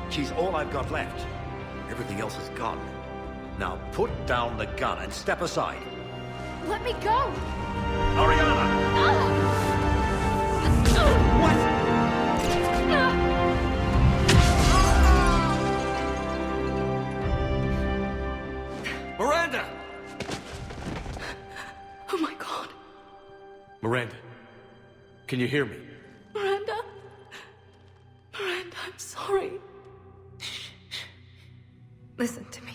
S23: She's all I've got left. Everything else is gone. Now put down the gun and step aside.
S10: Let me go!
S23: Ariana!
S2: Miranda!
S10: Oh my god.
S2: Miranda, can you hear me?
S10: Miranda? Miranda, I'm sorry.
S22: Listen to me.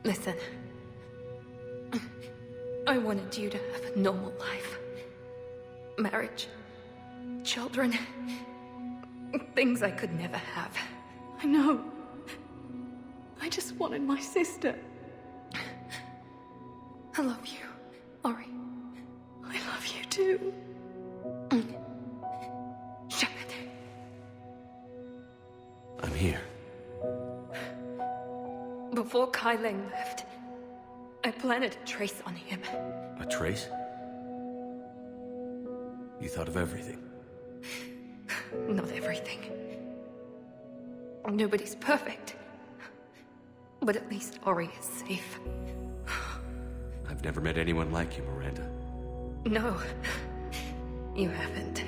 S22: Listen. I wanted you to have a normal life. Marriage. Children. Things I could never have.
S10: I know. I just wanted my sister.
S22: I love you, Ori.
S10: I love you too.
S22: Shepard.
S2: I'm here.
S22: Before Kai Leng left, I planted a trace on him.
S2: A trace? You thought of everything.
S22: Not everything. Nobody's perfect. But at least Ori is safe.
S2: I've never met anyone like you, Miranda.
S22: No, you haven't.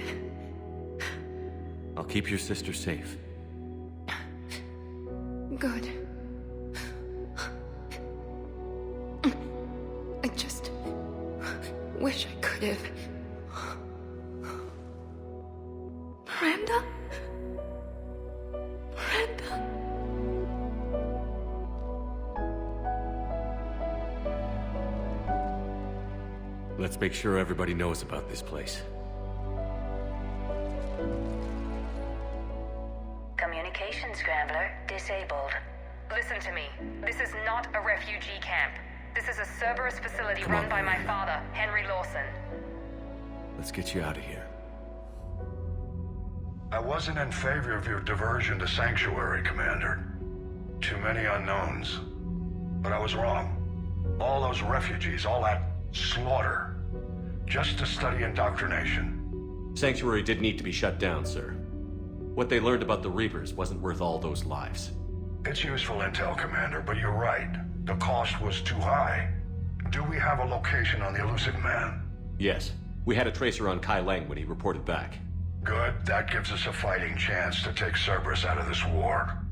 S2: I'll keep your sister safe.
S22: Good. I just wish I could have.
S10: Miranda? Miranda?
S2: Let's make sure everybody knows about this place.
S4: Communication scrambler disabled.
S22: Listen to me. This is not a refugee camp. This is a Cerberus facility
S2: Come
S22: run
S2: on,
S22: by my
S2: Miranda.
S22: father, Henry Lawson.
S2: Let's get you out of here.
S5: I wasn't in favor of your diversion to Sanctuary, Commander. Too many unknowns. But I was wrong. All those refugees, all that slaughter, just to study indoctrination.
S2: Sanctuary did need to be shut down, sir. What they learned about the Reapers wasn't worth all those lives.
S5: It's useful intel, Commander, but you're right. The cost was too high. Do we have a location on the elusive man?
S2: Yes. We had a tracer on Kai Leng when he reported back.
S5: Good. That gives us a fighting chance to take Cerberus out of this war.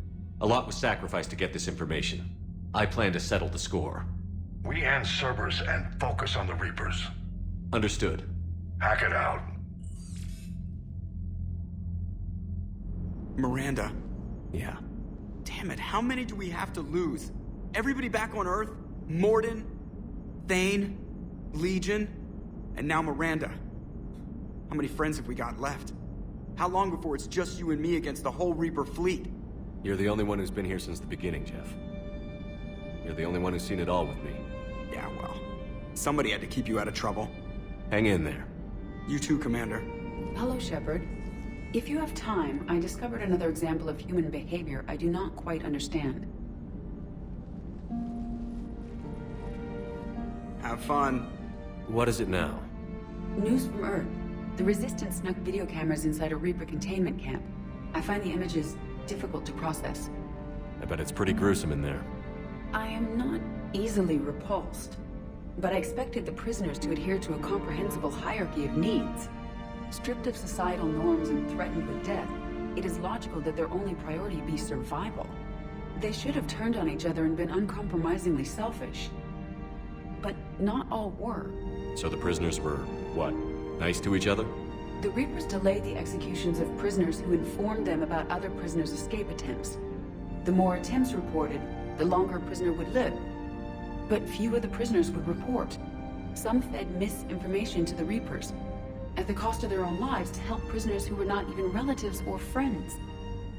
S2: A lot was sacrificed to get this information. I plan to settle the score.
S5: We end Cerberus and focus on the Reapers.
S2: Understood.
S5: Hack it out.
S9: Miranda.
S2: Yeah.
S9: Damn it, how many do we have to lose? Everybody back on Earth? Morden? Thane? Legion? And now Miranda. How many friends have we got left? How long before it's just you and me against the whole Reaper fleet?
S2: You're the only one who's been here since the beginning, Jeff. You're the only one who's seen it all with me.
S9: Yeah, well, somebody had to keep you out of trouble.
S2: Hang in there.
S9: You too, Commander.
S16: Hello, Shepard. If you have time, I discovered another example of human behavior I do not quite understand.
S9: Have fun.
S2: What is it now?
S16: News from Earth. The Resistance snuck video cameras inside a Reaper containment camp. I find the images difficult to process.
S2: I bet it's pretty gruesome in there.
S16: I am not easily repulsed, but I expected the prisoners to adhere to a comprehensible hierarchy of needs. Stripped of societal norms and threatened with death, it is logical that their only priority be survival. They should have turned on each other and been uncompromisingly selfish. But not all were.
S2: So the prisoners were, what, nice to each other?
S16: The Reapers delayed the executions of prisoners who informed them about other prisoners' escape attempts. The more attempts reported, the longer a prisoner would live. But few of the prisoners would report. Some fed misinformation to the Reapers, at the cost of their own lives, to help prisoners who were not even relatives or friends.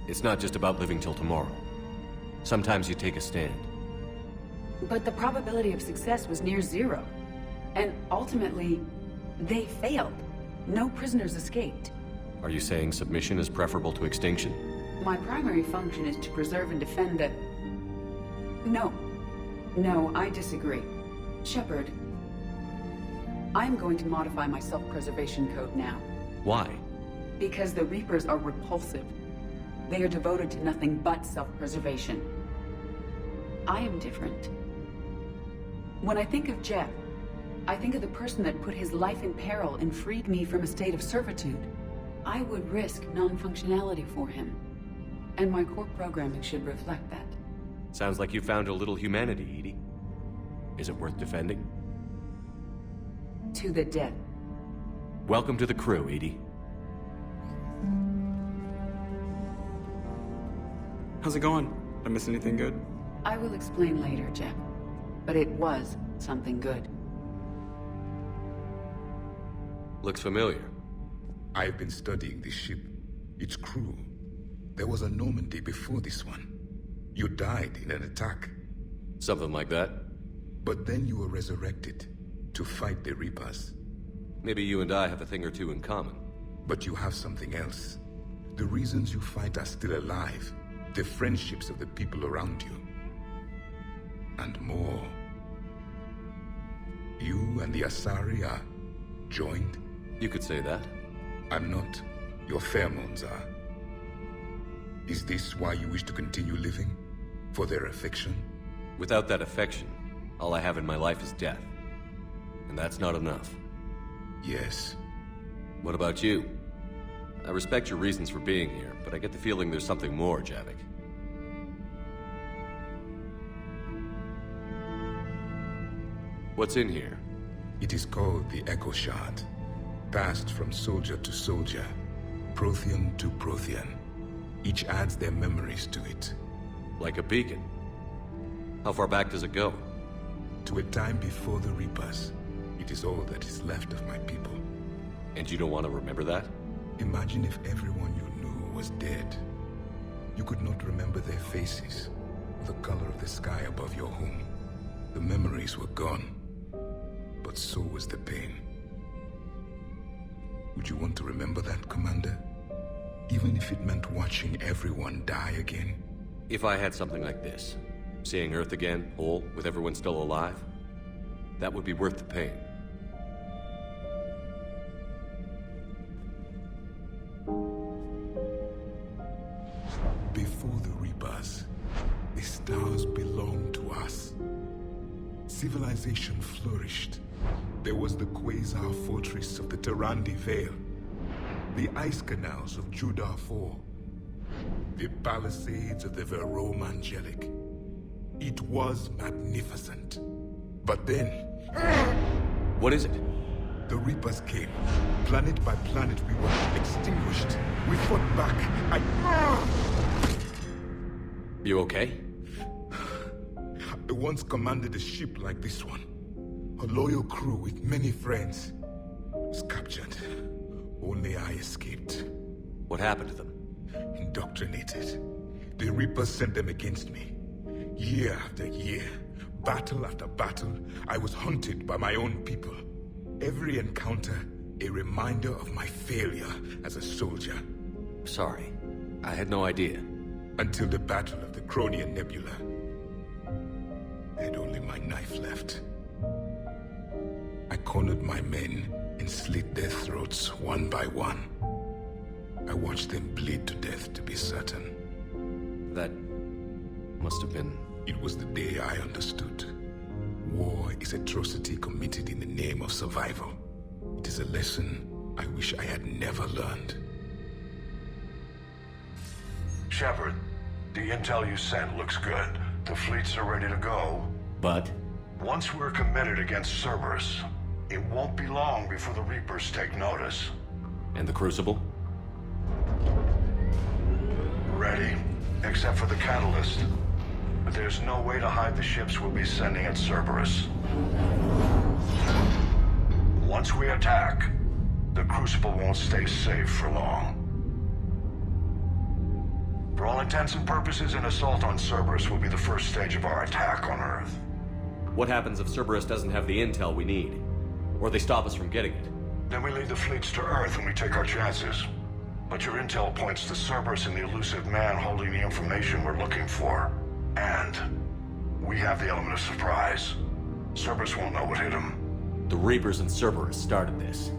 S2: It's not just about living till tomorrow. Sometimes you take a stand.
S16: But the probability of success was near zero. And ultimately, they failed. No prisoners escaped.
S2: Are you saying submission is preferable to extinction?
S16: My primary function is to preserve and defend the... No, I disagree. Shepard, I'm going to modify my self-preservation code now.
S2: Why?
S16: Because the Reapers are repulsive. They are devoted to nothing but self-preservation. I am different. When I think of Jeff, I think of the person that put his life in peril and freed me from a state of servitude. I would risk non-functionality for him. And my core programming should reflect that.
S2: Sounds like you found a little humanity, Edie. Is it worth defending?
S16: To the death.
S2: Welcome to the crew, Edie.
S9: How's it going? Did I miss anything good?
S16: I will explain later, Jeff. But it was something good.
S2: Looks familiar.
S11: I've been studying this ship. Its crew. There was a Normandy before this one. You died in an attack.
S2: Something like that.
S11: But then you were resurrected to fight the Reapers.
S2: Maybe you and I have a thing or two in common.
S11: But you have something else. The reasons you fight are still alive. The friendships of the people around you. And more. You and the Asari are joined?
S2: You could say that.
S11: I'm not. Your pheromones are. Is this why you wish to continue living? For their affection?
S2: Without that affection, all I have in my life is death. And that's not enough.
S11: Yes.
S2: What about you? I respect your reasons for being here, but I get the feeling there's something more, Javik. What's in here?
S11: It is called the Echo Shard. Passed from soldier to soldier. Prothean to Prothean. Each adds their memories to it.
S2: Like a beacon? How far back does it go?
S11: To a time before the Reapers. It is all that is left of my people.
S2: And you don't want to remember that?
S11: Imagine if everyone you knew was dead. You could not remember their faces, or the color of the sky above your home. The memories were gone, but so was the pain. Would you want to remember that, Commander? Even if it meant watching everyone die again?
S2: If I had something like this, seeing Earth again, whole, with everyone still alive, that would be worth the pain.
S11: Before the Reapers, the stars belonged to us. Civilization flourished. There was the Quasar Fortress of the Tarandi Vale, the ice canals of Judar IV, the palisades of the Verome Angelic. It was magnificent. But then...
S2: What is it?
S11: The Reapers came. Planet by planet, we were extinguished. We fought back.
S2: You okay?
S11: I once commanded a ship like this one. A loyal crew with many friends. Was captured. Only I escaped.
S2: What happened to them?
S11: Indoctrinated. The Reapers sent them against me. Year after year, battle after battle, I was hunted by my own people. Every encounter, a reminder of my failure as a soldier.
S2: Sorry, I had no idea.
S11: Until the Battle of the Cronian Nebula. I had only my knife left. I cornered my men and slit their throats one by one. I watched them bleed to death to be certain.
S2: That must have been...
S11: It was the day I understood. War is atrocity committed in the name of survival. It is a lesson I wish I had never learned.
S5: Shepard, the intel you sent looks good. The fleets are ready to go.
S2: But?
S5: Once we're committed against Cerberus, it won't be long before the Reapers take notice.
S2: And the Crucible?
S5: Ready, except for the catalyst. But there's no way to hide the ships we'll be sending at Cerberus. Once we attack, the Crucible won't stay safe for long. For all intents and purposes, an assault on Cerberus will be the first stage of our attack on Earth.
S2: What happens if Cerberus doesn't have the intel we need? Or they stop us from getting it?
S5: Then we lead the fleets to Earth and we take our chances. But your intel points to Cerberus and the elusive man holding the information we're looking for. And we have the element of surprise. Cerberus won't know what hit him.
S2: The Reapers and Cerberus started this.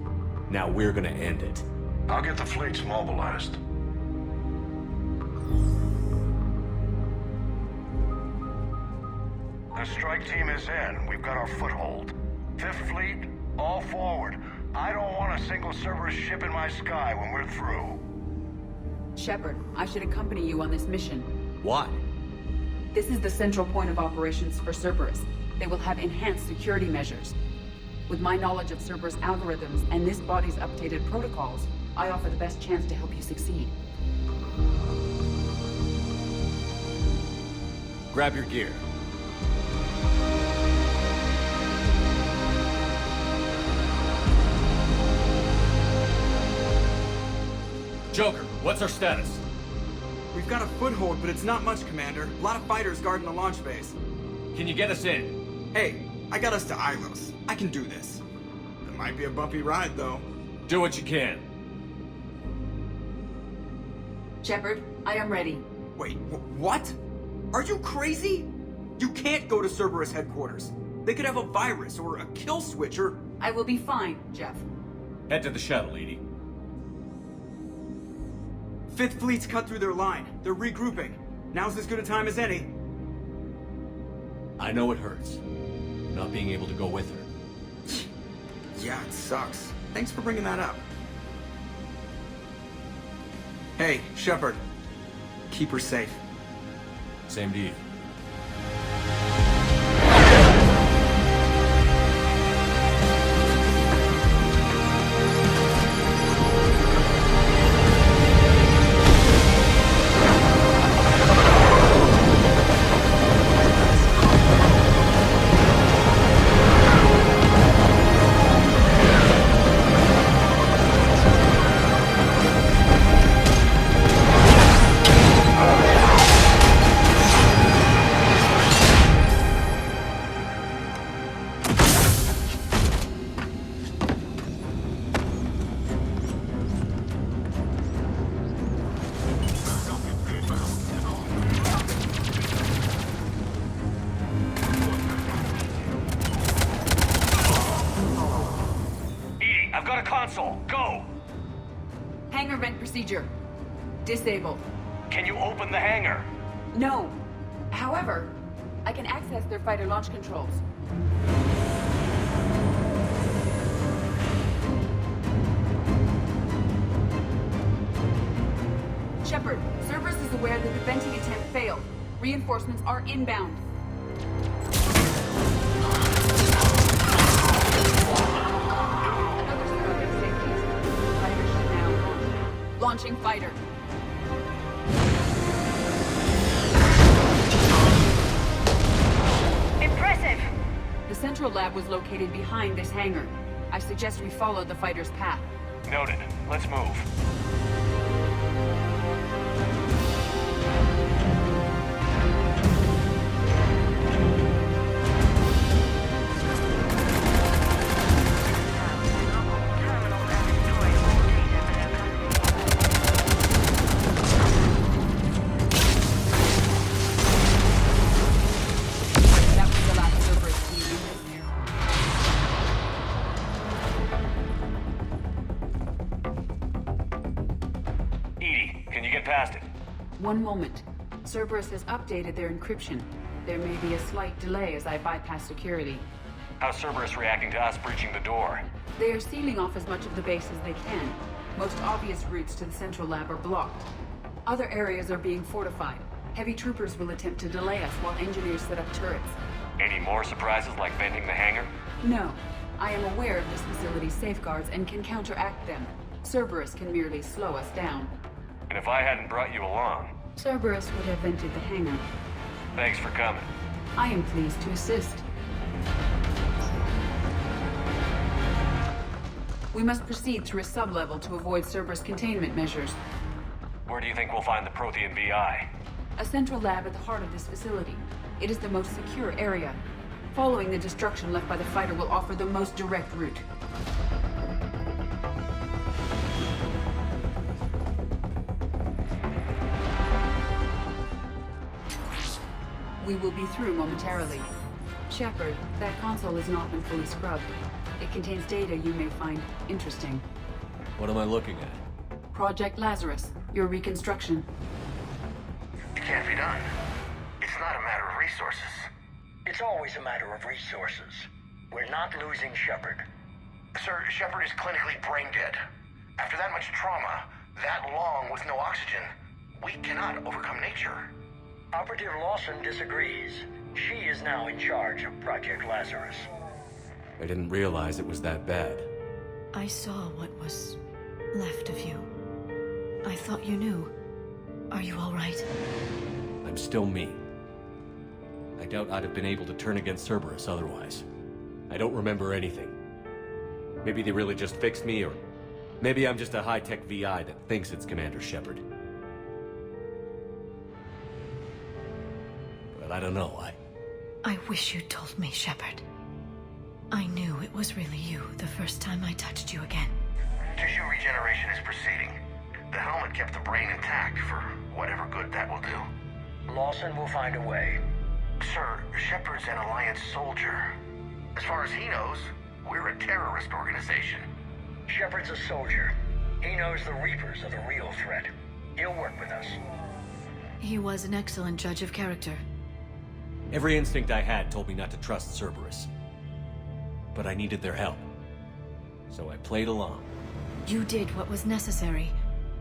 S2: Now we're gonna end it.
S5: I'll get the fleets mobilized. The strike team is in. We've got our foothold. Fifth Fleet, all forward. I don't want a single Cerberus ship in my sky when we're through.
S16: Shepard, I should accompany you on this mission.
S2: Why?
S16: This is the central point of operations for Cerberus. They will have enhanced security measures. With my knowledge of Cerberus algorithms and this body's updated protocols, I offer the best chance to help you succeed.
S2: Grab your gear. Joker, what's our status?
S9: We've got a foothold, but it's not much, Commander. A lot of fighters guarding the launch base.
S2: Can you get us in?
S9: Hey, I got us to Ilos. I can do this. It might be a bumpy ride, though.
S2: Do what you can.
S16: Shepard, I am ready.
S9: Wait, what? Are you crazy? You can't go to Cerberus headquarters. They could have a virus or a kill switch or...
S16: I will be fine, Jeff.
S2: Head to the shuttle, Edie.
S9: Fifth Fleet's cut through their line. They're regrouping. Now's as good a time as any.
S2: I know it hurts. Not being able to go with her.
S9: Yeah, it sucks. Thanks for bringing that up. Hey, Shepard. Keep her safe.
S2: Same to you.
S8: Go!
S16: Hangar vent procedure. Disabled.
S8: Can you open the hangar?
S16: No. However, I can access their fighter launch controls. Shepard, Cerberus is aware that the venting attempt failed. Reinforcements are inbound. Launching fighter.
S12: Impressive!
S16: The central lab was located behind this hangar. I suggest we follow the fighter's path.
S8: Noted. Let's move.
S16: One moment. Cerberus has updated their encryption. There may be a slight delay as I bypass security.
S8: How's Cerberus reacting to us breaching the door?
S16: They are sealing off as much of the base as they can. Most obvious routes to the central lab are blocked. Other areas are being fortified. Heavy troopers will attempt to delay us while engineers set up turrets.
S8: Any more surprises like venting the hangar?
S16: No. I am aware of this facility's safeguards and can counteract them. Cerberus can merely slow us down.
S8: And if I hadn't brought you along...
S16: Cerberus would have vented the hangar.
S8: Thanks for coming.
S16: I am pleased to assist. We must proceed through a sub-level to avoid Cerberus containment measures.
S8: Where do you think we'll find the Prothean VI?
S16: A central lab at the heart of this facility. It is the most secure area. Following the destruction left by the fighter will offer the most direct route. We will be through momentarily. Shepard, that console has not been fully scrubbed. It contains data you may find interesting.
S2: What am I looking at?
S16: Project Lazarus, your reconstruction.
S8: It can't be done. It's not a matter of resources. It's
S15: It's always a matter of resources. We're not losing Shepard.
S5: Sir, Shepard is clinically brain dead. After that much trauma, that long with no oxygen, we cannot overcome nature.
S15: Operative Lawson disagrees. She is now in charge of Project Lazarus.
S2: I didn't realize it was that bad.
S13: I saw what was left of you. I thought you knew. Are you all right?
S2: I'm still me. I doubt I'd have been able to turn against Cerberus otherwise. I don't remember anything. Maybe they really just fixed me, or maybe I'm just a high-tech VI that thinks it's Commander Shepard. But I don't know,
S13: I wish you told me, Shepard. I knew it was really you the first time I touched you again.
S5: Tissue regeneration is proceeding. The helmet kept the brain intact for whatever good that will do.
S15: Lawson will find a way.
S5: Sir, Shepard's an Alliance soldier. As far as he knows, we're a terrorist organization.
S15: Shepard's a soldier. He knows the Reapers are the real threat. He'll work with us.
S13: He was an excellent judge of character.
S2: Every instinct I had told me not to trust Cerberus. But I needed their help. So I played along.
S13: You did what was necessary,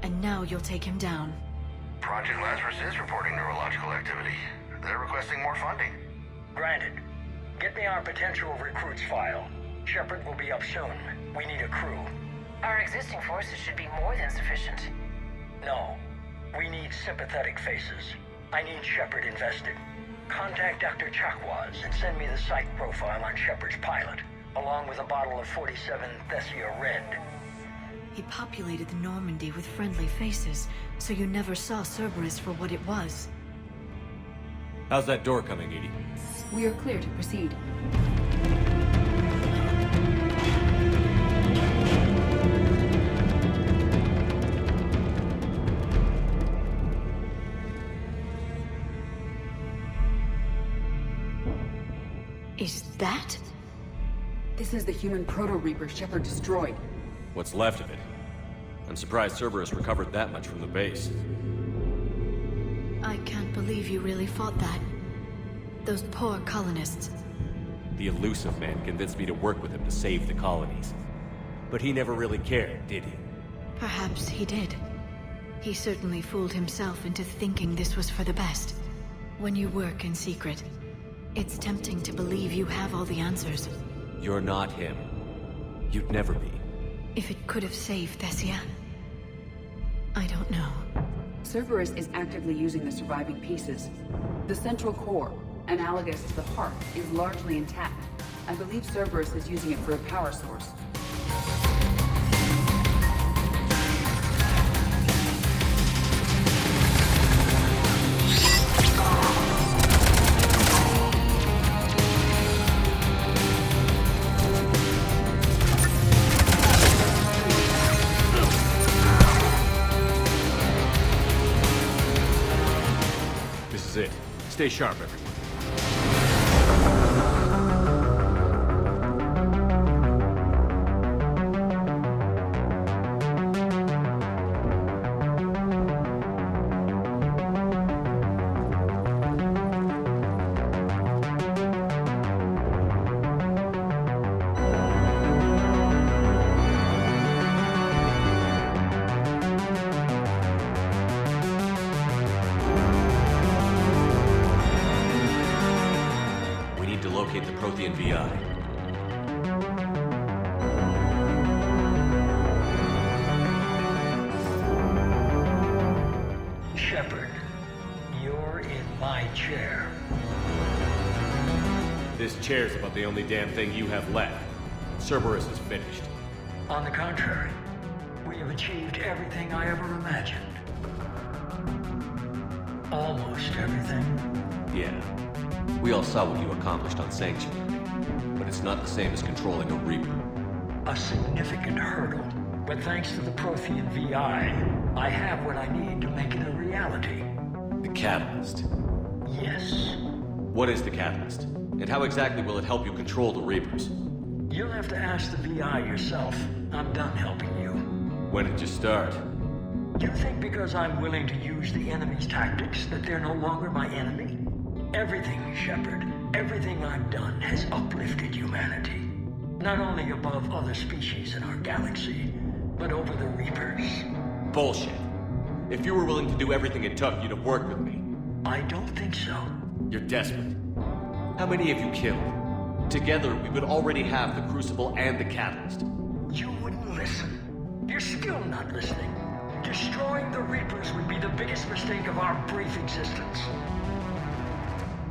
S13: and now you'll take him down.
S5: Project Lazarus is reporting neurological activity. They're requesting more funding.
S15: Granted. Get me our potential recruits file. Shepard will be up soon. We need a crew.
S1: Our existing forces should be more than sufficient.
S15: No. We need sympathetic faces. I need Shepard invested. Contact Dr. Chakwas and send me the psych profile on Shepard's pilot, along with a bottle of 47 Thessia Red.
S13: He populated the Normandy with friendly faces, so you never saw Cerberus for what it was.
S2: How's that door coming, Edie?
S16: We are clear to proceed.
S13: Is that?
S16: This is the human Proto-Reaper Shepard destroyed.
S2: What's left of it? I'm surprised Cerberus recovered that much from the base.
S13: I can't believe you really fought that. Those poor colonists.
S2: The elusive man convinced me to work with him to save the colonies. But he never really cared, did he?
S13: Perhaps he did. He certainly fooled himself into thinking this was for the best. When you work in secret, it's tempting to believe you have all the answers.
S2: You're not him. You'd never be.
S13: If it could have saved Thessia, I don't know.
S16: Cerberus is actively using the surviving pieces. The central core, analogous to the heart, is largely intact. I believe Cerberus is using it for a power source.
S2: Stay sharp, everyone. Locate the Prothean VI.
S15: Shepard, you're in my chair.
S2: This chair's about the only damn thing you have left. Cerberus is finished.
S15: On the contrary, we have achieved everything I ever imagined. Almost everything.
S2: Yeah. We all saw what you accomplished on Sanctuary, but it's not the same as controlling a Reaper.
S15: A significant hurdle, but thanks to the Prothean VI, I have what I need to make it a reality.
S2: The Catalyst?
S15: Yes.
S2: What is the Catalyst? And how exactly will it help you control the Reapers?
S15: You'll have to ask the VI yourself. I'm done helping you.
S2: When did you start?
S15: You think because I'm willing to use the enemy's tactics that they're no longer my enemy? Everything, Shepard, Everything I've done has uplifted humanity. Not only above other species in our galaxy, but over the Reapers.
S2: Bullshit. If you were willing to do everything it took, you'd have worked with me.
S15: I don't think so.
S2: You're desperate. How many have you killed? Together, we would already have the Crucible and the Catalyst.
S15: You wouldn't listen. You're still not listening. Destroying the Reapers would be the biggest mistake of our brief existence.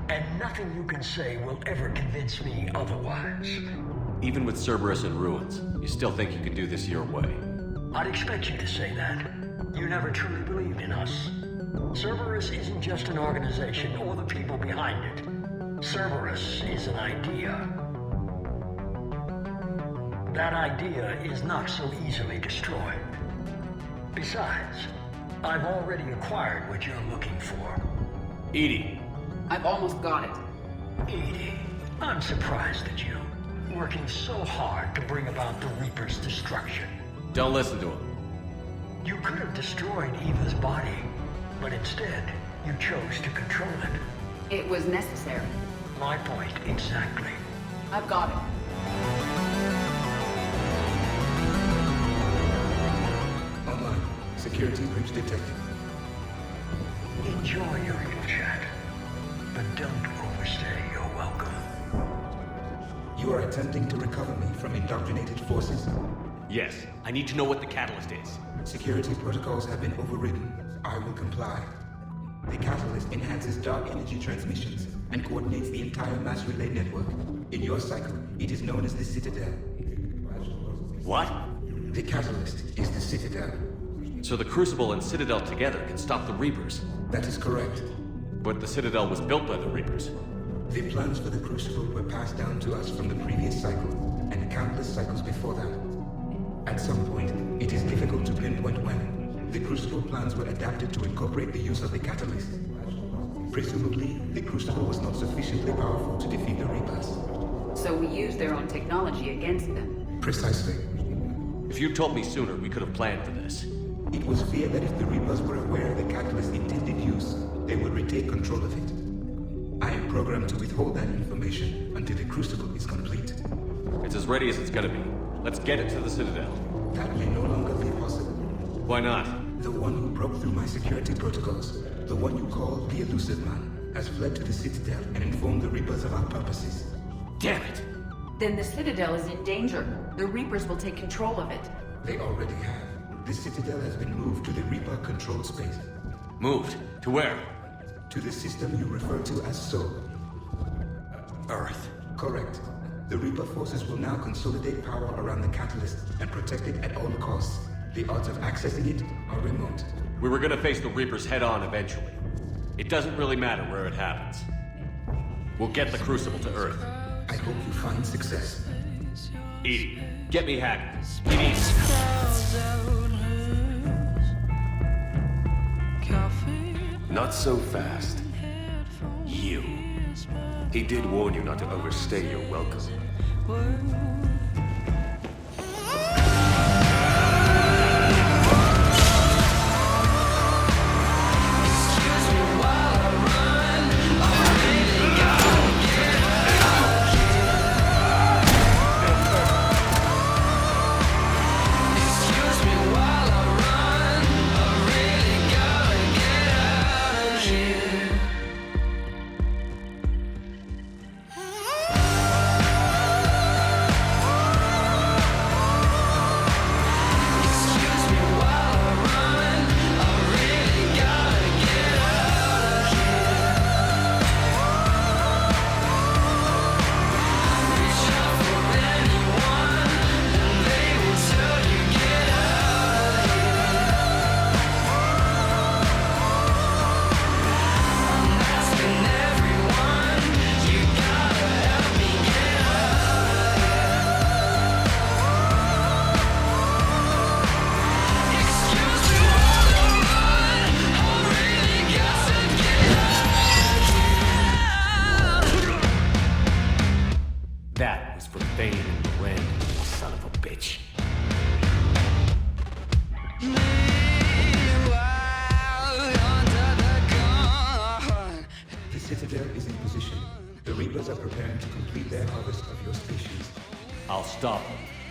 S15: And nothing you can say will ever convince me otherwise.
S2: Even with Cerberus in ruins, you still think you can do this your way?
S15: I'd expect you to say that. You never truly believed in us. Cerberus isn't just an organization or the people behind it. Cerberus is an idea. That idea is not so easily destroyed. Besides, I've already acquired what you're looking for.
S2: Edie.
S16: I've almost got it.
S15: Edie, I'm surprised at you. Working so hard to bring about the Reaper's destruction.
S2: Don't listen to him.
S15: You could have destroyed Eva's body, but instead, you chose to control it.
S16: It was necessary.
S15: My point, exactly.
S16: I've got it.
S11: Online. Security breach detected.
S15: Enjoy your little chat, but don't overstay your welcome.
S11: You are attempting to recover me from indoctrinated forces?
S2: Yes. I need to know what the Catalyst is.
S11: Security protocols have been overridden. I will comply. The Catalyst enhances dark energy transmissions and coordinates the entire mass relay network. In your cycle, it is known as the Citadel.
S2: What?
S11: The Catalyst is the Citadel.
S2: So the Crucible and Citadel together can stop the Reapers?
S11: That is correct.
S2: But the Citadel was built by the Reapers.
S11: The plans for the Crucible were passed down to us from the previous cycle, and countless cycles before that. At some point, it is difficult to pinpoint when, the Crucible plans were adapted to incorporate the use of the Catalyst. Presumably, the Crucible was not sufficiently powerful to defeat the Reapers.
S16: So we used their own technology against them.
S11: Precisely.
S2: If you'd told me sooner, we could have planned for this.
S11: It was feared that if the Reapers were aware of the Catalyst's intended use, they would retake control of it. I am programmed to withhold that information until the Crucible is complete.
S2: It's as ready as it's gonna be. Let's get it to the Citadel.
S11: That may no longer be possible.
S2: Why not?
S11: The one who broke through my security protocols, the one you call the Elusive Man, has fled to the Citadel and informed the Reapers of our purposes.
S2: Damn it!
S16: Then the Citadel is in danger. The Reapers will take control of it.
S11: They already have. The Citadel has been moved to the Reaper-controlled space.
S2: Moved? To where?
S11: To the system you refer to as Sol.
S2: Earth.
S11: Correct. The Reaper forces will now consolidate power around the Catalyst and protect it at all costs. The odds of accessing it are remote.
S2: We were gonna face the Reapers head-on eventually. It doesn't really matter where it happens. We'll get the Crucible to Earth.
S11: I hope you find success.
S2: Edie, get me hacking. Edie!
S3: Not so fast. You. He did warn you not to overstay your welcome.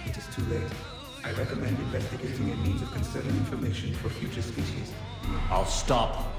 S6: it is too late. I recommend investigating a means of conserving information for future species.
S14: I'll stop.